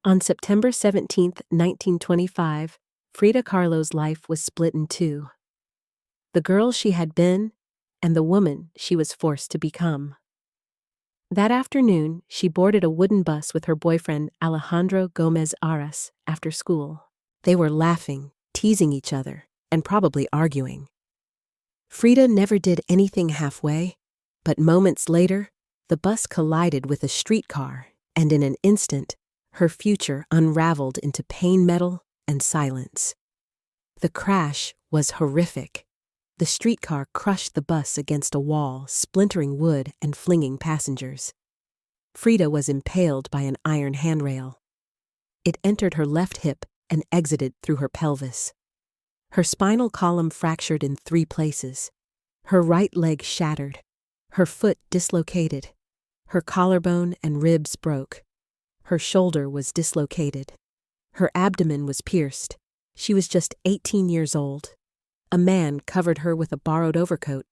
On September 17, 1925, Frida Kahlo's life was split in two. The girl she had been, and the woman she was forced to become. That afternoon, she boarded a wooden bus with her boyfriend Alejandro Gomez Aras after school. They were laughing, teasing each other, and probably arguing. Frida never did anything halfway, but moments later, the bus collided with a streetcar, and in an instant, her future unraveled into pain metal and silence. The crash was horrific. The streetcar crushed the bus against a wall, splintering wood and flinging passengers. Frida was impaled by an iron handrail. It entered her left hip and exited through her pelvis. Her spinal column fractured in 3 places. Her right leg shattered. Her foot dislocated. Her collarbone and ribs broke. Her shoulder was dislocated. Her abdomen was pierced. She was just 18 years old. A man covered her with a borrowed overcoat.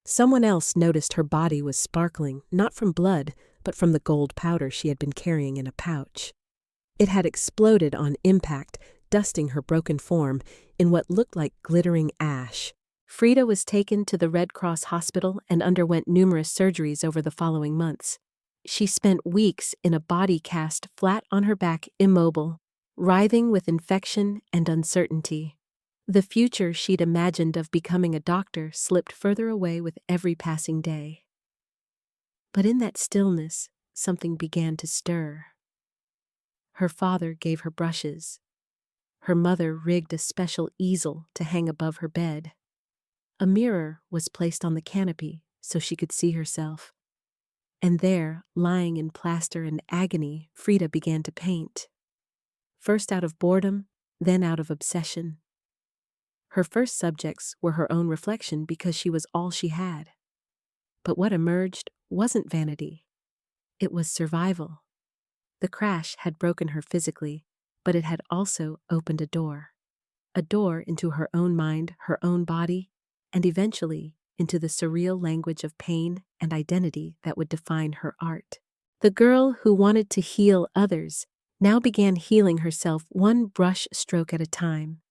Someone else noticed her body was sparkling, not from blood, but from the gold powder she had been carrying in a pouch. It had exploded on impact, dusting her broken form in what looked like glittering ash. Frida was taken to the Red Cross hospital and underwent numerous surgeries over the following months. She spent weeks in a body cast flat on her back, immobile, writhing with infection and uncertainty. The future she'd imagined of becoming a doctor slipped further away with every passing day. But in that stillness, something began to stir. Her father gave her brushes. Her mother rigged a special easel to hang above her bed. A mirror was placed on the canopy so she could see herself. And there, lying in plaster and agony, Frida began to paint. First out of boredom, then out of obsession. Her first subjects were her own reflection because she was all she had. But what emerged wasn't vanity. It was survival. The crash had broken her physically, but it had also opened a door into her own mind, her own body, and eventually into the surreal language of pain and identity that would define her art. The girl who wanted to heal others now began healing herself one brush stroke at a time.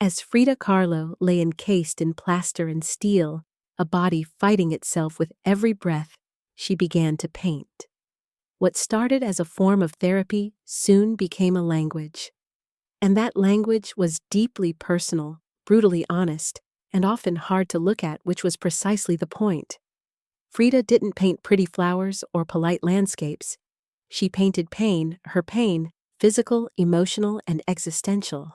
As Frida Kahlo lay encased in plaster and steel, a body fighting itself with every breath, she began to paint. What started as a form of therapy soon became a language. And that language was deeply personal, brutally honest, and often hard to look at, which was precisely the point. Frida didn't paint pretty flowers or polite landscapes. She painted pain, her pain, physical, emotional, and existential.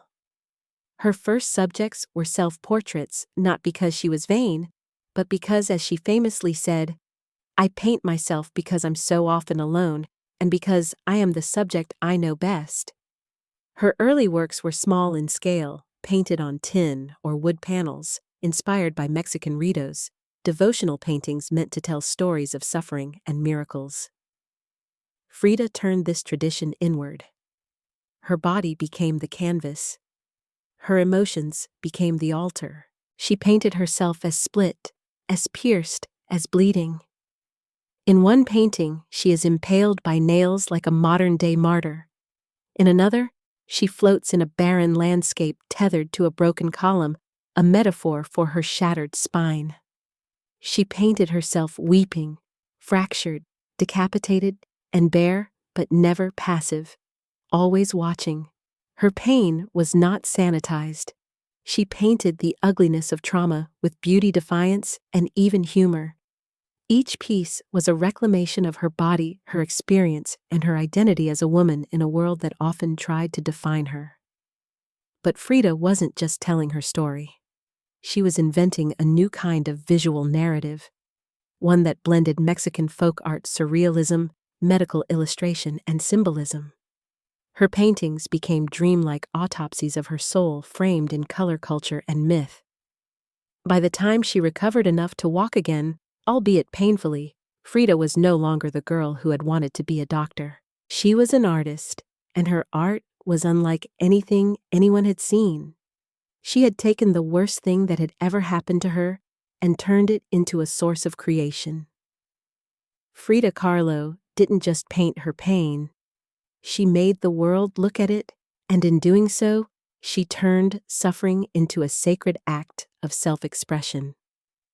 Her first subjects were self-portraits, not because she was vain, but because, as she famously said, "I paint myself because I'm so often alone, and because I am the subject I know best." Her early works were small in scale, painted on tin or wood panels, inspired by Mexican ritos, devotional paintings meant to tell stories of suffering and miracles. Frida turned this tradition inward. Her body became the canvas. Her emotions became the altar. She painted herself as split, as pierced, as bleeding. In one painting, she is impaled by nails like a modern-day martyr. In another, she floats in a barren landscape tethered to a broken column, a metaphor for her shattered spine. She painted herself weeping, fractured, decapitated, and bare, but never passive, always watching. Her pain was not sanitized. She painted the ugliness of trauma with beauty, defiance, and even humor. Each piece was a reclamation of her body, her experience, and her identity as a woman in a world that often tried to define her. But Frida wasn't just telling her story. She was inventing a new kind of visual narrative, one that blended Mexican folk art surrealism, medical illustration, and symbolism. Her paintings became dreamlike autopsies of her soul, framed in color, culture, and myth. By the time she recovered enough to walk again, albeit painfully, Frida was no longer the girl who had wanted to be a doctor. She was an artist, and her art was unlike anything anyone had seen. She had taken the worst thing that had ever happened to her and turned it into a source of creation. Frida Kahlo didn't just paint her pain. She made the world look at it, and in doing so, she turned suffering into a sacred act of self-expression.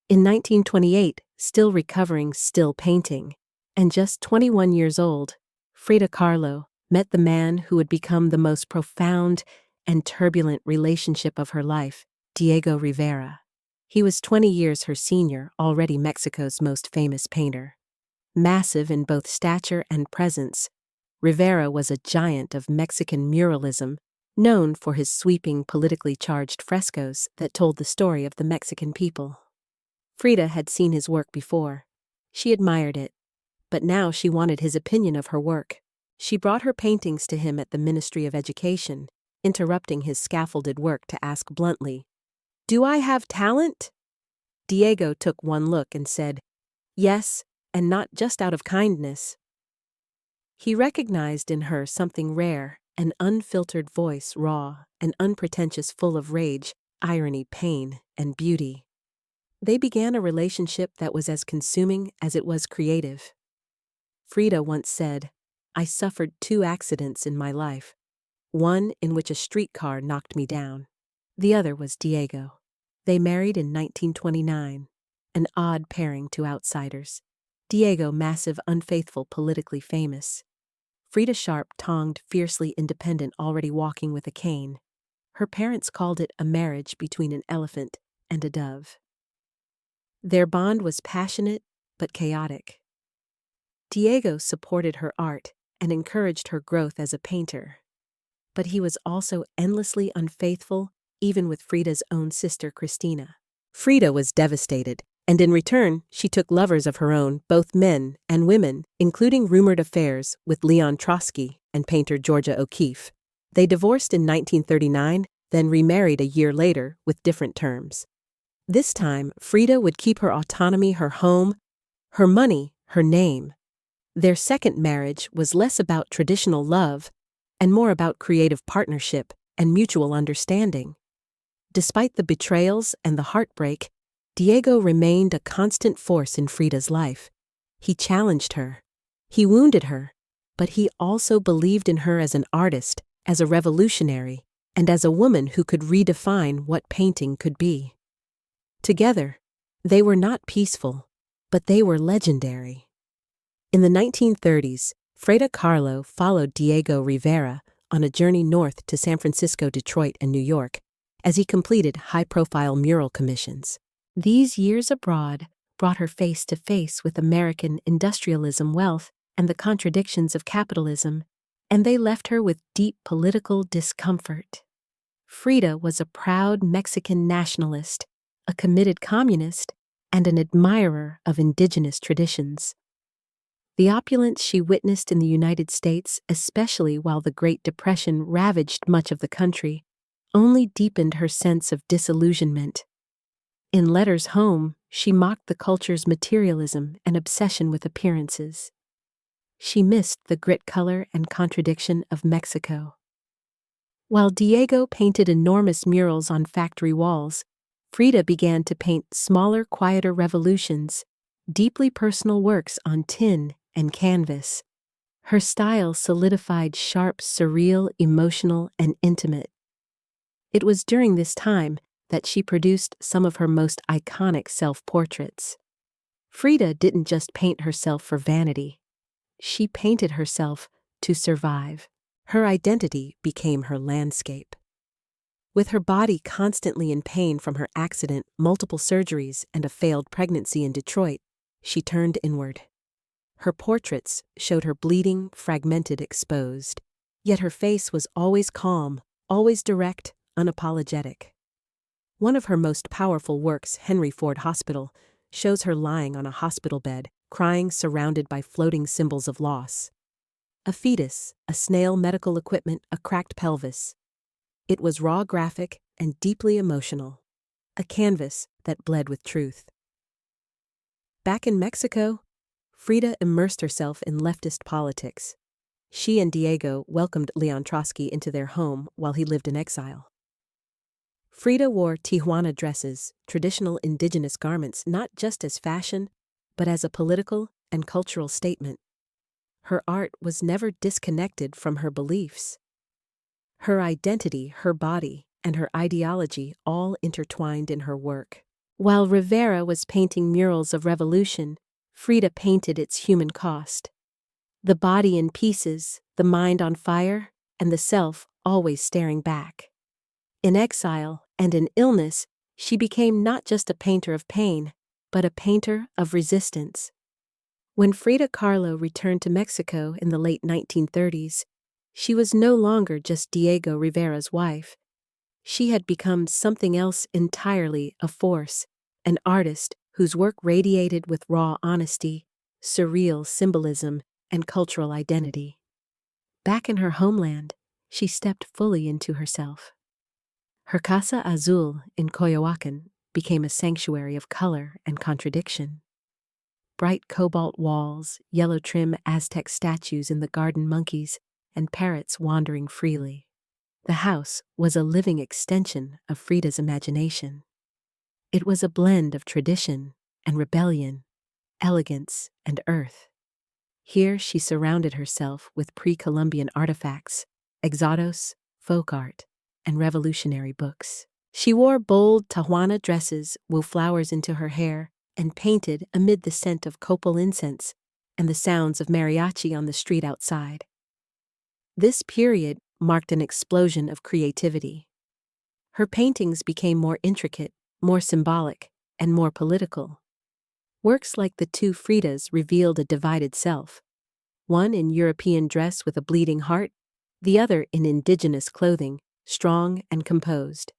In 1928, still recovering, still painting, and just 21 years old, Frida Kahlo met the man who would become the most profound and turbulent relationship of her life, Diego Rivera. He was 20 years her senior, already Mexico's most famous painter. Massive in both stature and presence, Rivera was a giant of Mexican muralism, known for his sweeping, politically charged frescoes that told the story of the Mexican people. Frida had seen his work before. She admired it, but now she wanted his opinion of her work. She brought her paintings to him at the Ministry of Education, interrupting his scaffolded work to ask bluntly, "Do I have talent?" Diego took one look and said, "Yes, and not just out of kindness." He recognized in her something rare, an unfiltered voice, raw and unpretentious, full of rage, irony, pain, and beauty. They began a relationship that was as consuming as it was creative. Frida once said, "I suffered 2 accidents in my life. One in which a streetcar knocked me down. The other was Diego." They married in 1929, an odd pairing to outsiders. Diego massive, unfaithful, politically famous. Frida sharp, tongued, fiercely independent, already walking with a cane. Her parents called it a marriage between an elephant and a dove. Their bond was passionate but chaotic. Diego supported her art and encouraged her growth as a painter. But he was also endlessly unfaithful, even with Frida's own sister, Cristina. Frida was devastated, and in return, she took lovers of her own, both men and women, including rumored affairs with Leon Trotsky and painter Georgia O'Keeffe. They divorced in 1939, then remarried a year later with different terms. This time, Frida would keep her autonomy, her home, her money, her name. Their second marriage was less about traditional love and more about creative partnership and mutual understanding. Despite the betrayals and the heartbreak, Diego remained a constant force in Frida's life. He challenged her. He wounded her. But he also believed in her as an artist, as a revolutionary, and as a woman who could redefine what painting could be. Together, they were not peaceful, but they were legendary. In the 1930s, Frida Kahlo followed Diego Rivera on a journey north to San Francisco, Detroit, and New York, as he completed high-profile mural commissions. These years abroad brought her face to face with American industrialism, wealth, and the contradictions of capitalism, and they left her with deep political discomfort. Frida was a proud Mexican nationalist, a committed communist, and an admirer of indigenous traditions. The opulence she witnessed in the United States, especially while the Great Depression ravaged much of the country, only deepened her sense of disillusionment. In letters home, she mocked the culture's materialism and obsession with appearances. She missed the grit, color, and contradiction of Mexico. While Diego painted enormous murals on factory walls, Frida began to paint smaller, quieter revolutions, deeply personal works on tin and canvas. Her style solidified sharp, surreal, emotional, and intimate. It was during this time that she produced some of her most iconic self-portraits. Frida didn't just paint herself for vanity. She painted herself to survive. Her identity became her landscape. With her body constantly in pain from her accident, multiple surgeries, and a failed pregnancy in Detroit, she turned inward. Her portraits showed her bleeding, fragmented, exposed. Yet her face was always calm, always direct, unapologetic. One of her most powerful works, Henry Ford Hospital, shows her lying on a hospital bed, crying, surrounded by floating symbols of loss. A fetus, a snail, medical equipment, a cracked pelvis. It was raw, graphic, and deeply emotional. A canvas that bled with truth. Back in Mexico, Frida immersed herself in leftist politics. She and Diego welcomed Leon Trotsky into their home while he lived in exile. Frida wore Tijuana dresses, traditional indigenous garments, not just as fashion, but as a political and cultural statement. Her art was never disconnected from her beliefs. Her identity, her body, and her ideology all intertwined in her work. While Rivera was painting murals of revolution, Frida painted its human cost. The body in pieces, the mind on fire, and the self always staring back. In exile and in illness, she became not just a painter of pain, but a painter of resistance. When Frida Kahlo returned to Mexico in the late 1930s, she was no longer just Diego Rivera's wife. She had become something else entirely, a force, an artist whose work radiated with raw honesty, surreal symbolism, and cultural identity. Back in her homeland, she stepped fully into herself. Her Casa Azul in Coyoacán became a sanctuary of color and contradiction. Bright cobalt walls, yellow trim Aztec statues in the garden, monkeys, and parrots wandering freely. The house was a living extension of Frida's imagination. It was a blend of tradition and rebellion, elegance and earth. Here she surrounded herself with pre-Columbian artifacts, exodos, folk art, and revolutionary books. She wore bold Tijuana dresses, wove flowers into her hair, and painted amid the scent of copal incense and the sounds of mariachi on the street outside. This period marked an explosion of creativity. Her paintings became more intricate, more symbolic, and more political. Works like the two Fridas revealed a divided self, one in European dress with a bleeding heart, the other in indigenous clothing, strong and composed.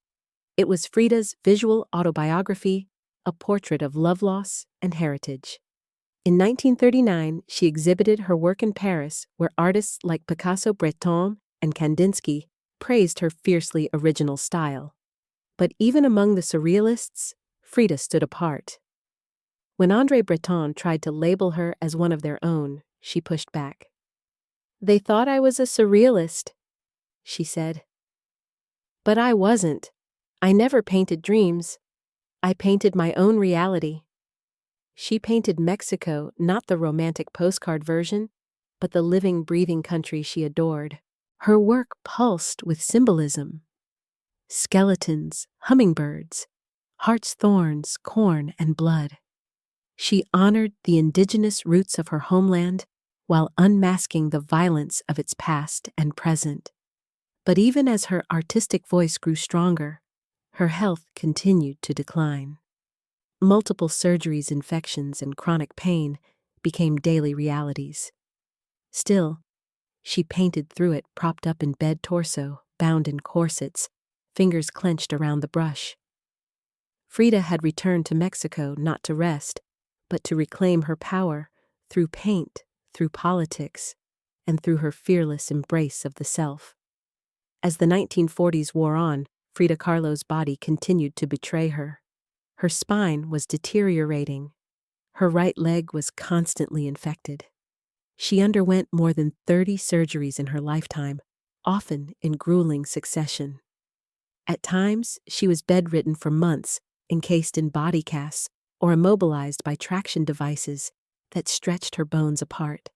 It was Frida's visual autobiography, a portrait of love loss and heritage. In 1939, she exhibited her work in Paris, where artists like Picasso, Breton, and Kandinsky praised her fiercely original style. But even among the surrealists, Frida stood apart. When André Breton tried to label her as one of their own, she pushed back. "They thought I was a surrealist," she said. But I wasn't. I never painted dreams. I painted my own reality. She painted Mexico, not the romantic postcard version, but the living, breathing country she adored. Her work pulsed with symbolism. Skeletons, hummingbirds, heart's thorns, corn, and blood. She honored the indigenous roots of her homeland while unmasking the violence of its past and present. But even as her artistic voice grew stronger, her health continued to decline. Multiple surgeries, infections, and chronic pain became daily realities. Still, she painted through it, propped up in bed, torso bound in corsets, fingers clenched around the brush. Frida had returned to Mexico not to rest, but to reclaim her power through paint, through politics, and through her fearless embrace of the self. As the 1940s wore on, Frida Kahlo's body continued to betray her. Her spine was deteriorating. Her right leg was constantly infected. She underwent more than 30 surgeries in her lifetime, often in grueling succession. At times, she was bedridden for months, encased in body casts or immobilized by traction devices that stretched her bones apart.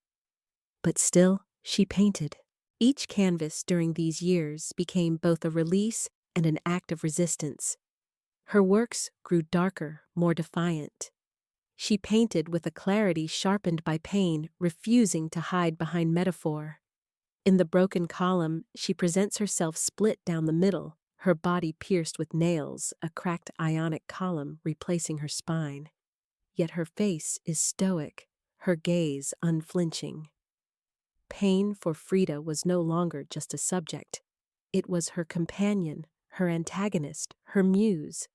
But still, she painted. Each canvas during these years became both a release and an act of resistance. Her works grew darker, more defiant. She painted with a clarity sharpened by pain, refusing to hide behind metaphor. In The Broken Column, she presents herself split down the middle, her body pierced with nails, a cracked ionic column replacing her spine. Yet her face is stoic, her gaze unflinching. Pain for Frida was no longer just a subject. It was her companion, her antagonist, her muse.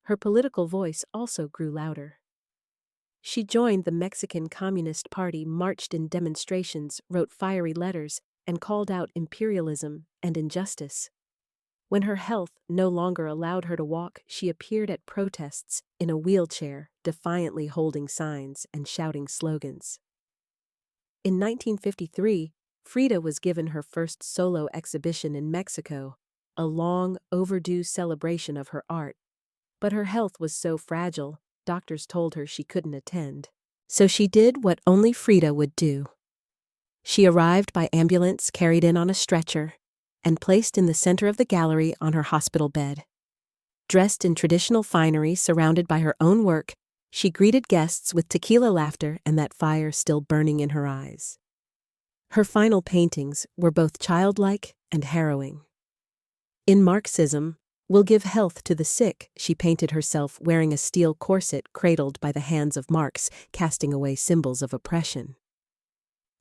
Her political voice also grew louder. She joined the Mexican Communist Party, marched in demonstrations, wrote fiery letters, and called out imperialism and injustice. When her health no longer allowed her to walk, she appeared at protests in a wheelchair, defiantly holding signs and shouting slogans. In 1953, Frida was given her first solo exhibition in Mexico, a long overdue celebration of her art. But her health was so fragile, doctors told her she couldn't attend. So she did what only Frida would do. She arrived by ambulance, carried in on a stretcher, and placed in the center of the gallery on her hospital bed. Dressed in traditional finery, surrounded by her own work, she greeted guests with tequila laughter and that fire still burning in her eyes. Her final paintings were both childlike and harrowing. In Marxism, "Will give health to the sick," she painted herself wearing a steel corset cradled by the hands of Marx, casting away symbols of oppression.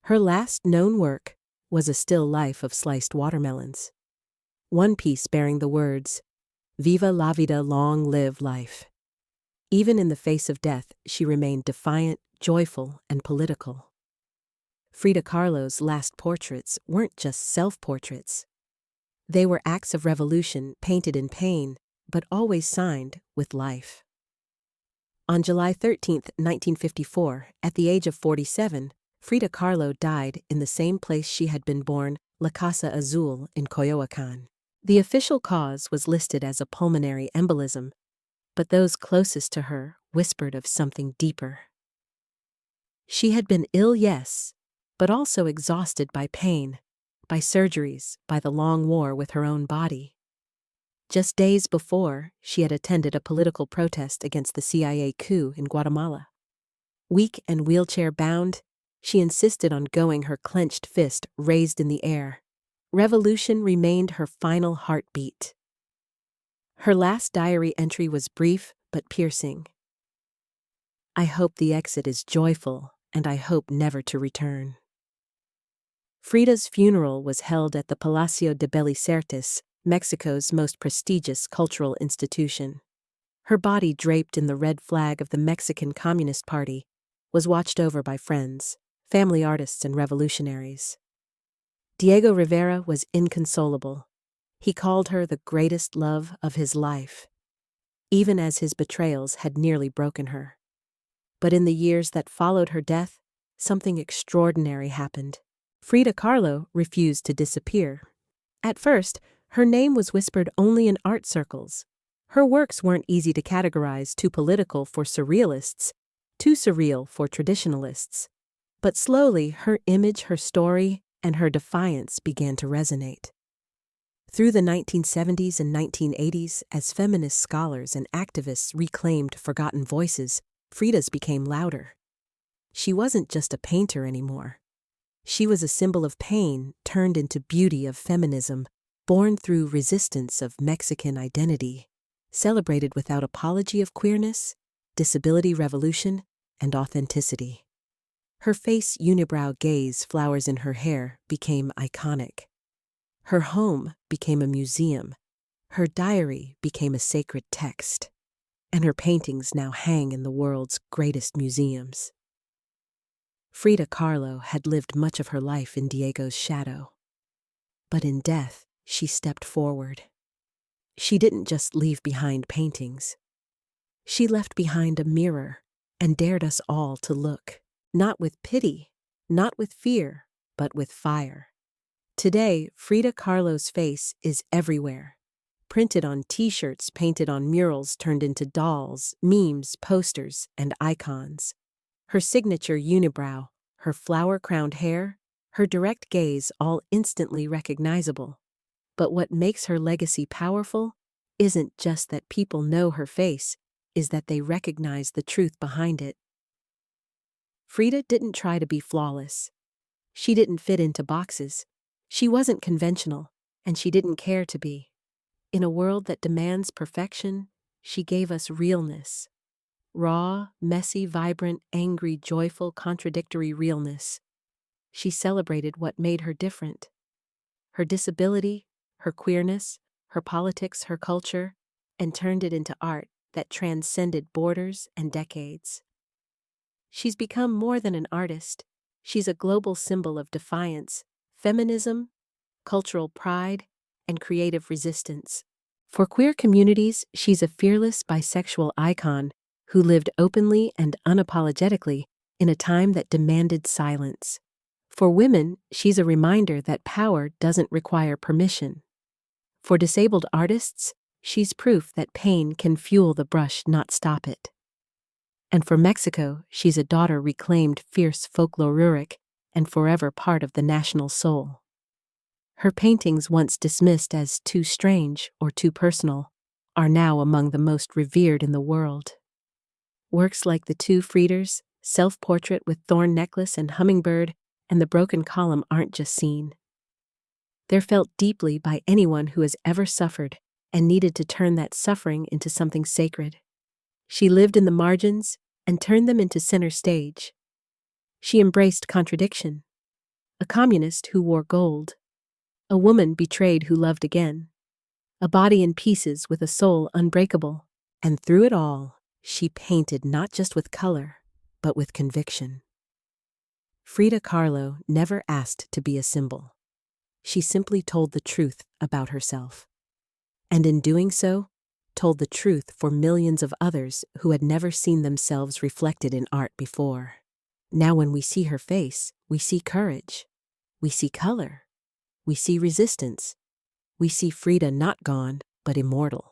Her last known work was a still life of sliced watermelons. One piece bearing the words, "Viva la vida, long live life." Even in the face of death, she remained defiant, joyful, and political. Frida Kahlo's last portraits weren't just self-portraits. They were acts of revolution painted in pain, but always signed with life. On July 13, 1954, at the age of 47, Frida Kahlo died in the same place she had been born, La Casa Azul in Coyoacán. The official cause was listed as a pulmonary embolism, but those closest to her whispered of something deeper. She had been ill, yes, but also exhausted by pain, by surgeries, by the long war with her own body. Just days before, she had attended a political protest against the CIA coup in Guatemala. Weak and wheelchair-bound, she insisted on going, her clenched fist raised in the air. Revolution remained her final heartbeat. Her last diary entry was brief but piercing. "I hope the exit is joyful, and I hope never to return." Frida's funeral was held at the Palacio de Bellas Artes, Mexico's most prestigious cultural institution. Her body, draped in the red flag of the Mexican Communist Party, was watched over by friends, family artists, and revolutionaries. Diego Rivera was inconsolable. He called her the greatest love of his life, even as his betrayals had nearly broken her. But in the years that followed her death, something extraordinary happened. Frida Kahlo refused to disappear. At first, her name was whispered only in art circles. Her works weren't easy to categorize, too political for surrealists, too surreal for traditionalists. But slowly, her image, her story, and her defiance began to resonate. Through the 1970s and 1980s, as feminist scholars and activists reclaimed forgotten voices, Frida's became louder. She wasn't just a painter anymore. She was a symbol of pain turned into beauty of feminism, born through resistance of Mexican identity, celebrated without apology of queerness, disability revolution, and authenticity. Her face, unibrow gaze, flowers in her hair became iconic. Her home became a museum. Her diary became a sacred text. And her paintings now hang in the world's greatest museums. Frida Kahlo had lived much of her life in Diego's shadow. But in death, she stepped forward. She didn't just leave behind paintings. She left behind a mirror and dared us all to look, not with pity, not with fear, but with fire. Today, Frida Kahlo's face is everywhere. Printed on t-shirts, painted on murals turned into dolls, memes, posters, and icons. Her signature unibrow, her flower-crowned hair, her direct gaze all instantly recognizable. But what makes her legacy powerful isn't just that people know her face, is that they recognize the truth behind it. Frida didn't try to be flawless. She didn't fit into boxes. She wasn't conventional, and she didn't care to be. In a world that demands perfection, she gave us realness. Raw, messy, vibrant, angry, joyful, contradictory realness. She celebrated what made her different. Her disability, her queerness, her politics, her culture, and turned it into art that transcended borders and decades. She's become more than an artist. She's a global symbol of defiance, feminism, cultural pride, and creative resistance. For queer communities, she's a fearless bisexual icon who lived openly and unapologetically in a time that demanded silence. For women, she's a reminder that power doesn't require permission. For disabled artists, she's proof that pain can fuel the brush, not stop it. And for Mexico, she's a daughter reclaimed, fierce, folkloric, and forever part of the national soul. Her paintings, once dismissed as too strange or too personal, are now among the most revered in the world. Works like the two Fridas, self-portrait with thorn necklace and hummingbird, and the broken column aren't just seen. They're felt deeply by anyone who has ever suffered and needed to turn that suffering into something sacred. She lived in the margins and turned them into center stage. She embraced contradiction. A communist who wore gold. A woman betrayed who loved again. A body in pieces with a soul unbreakable. And through it all, she painted not just with color, but with conviction. Frida Kahlo never asked to be a symbol. She simply told the truth about herself. And in doing so, told the truth for millions of others who had never seen themselves reflected in art before. Now when we see her face, we see courage. We see color. We see resistance. We see Frida not gone, but immortal.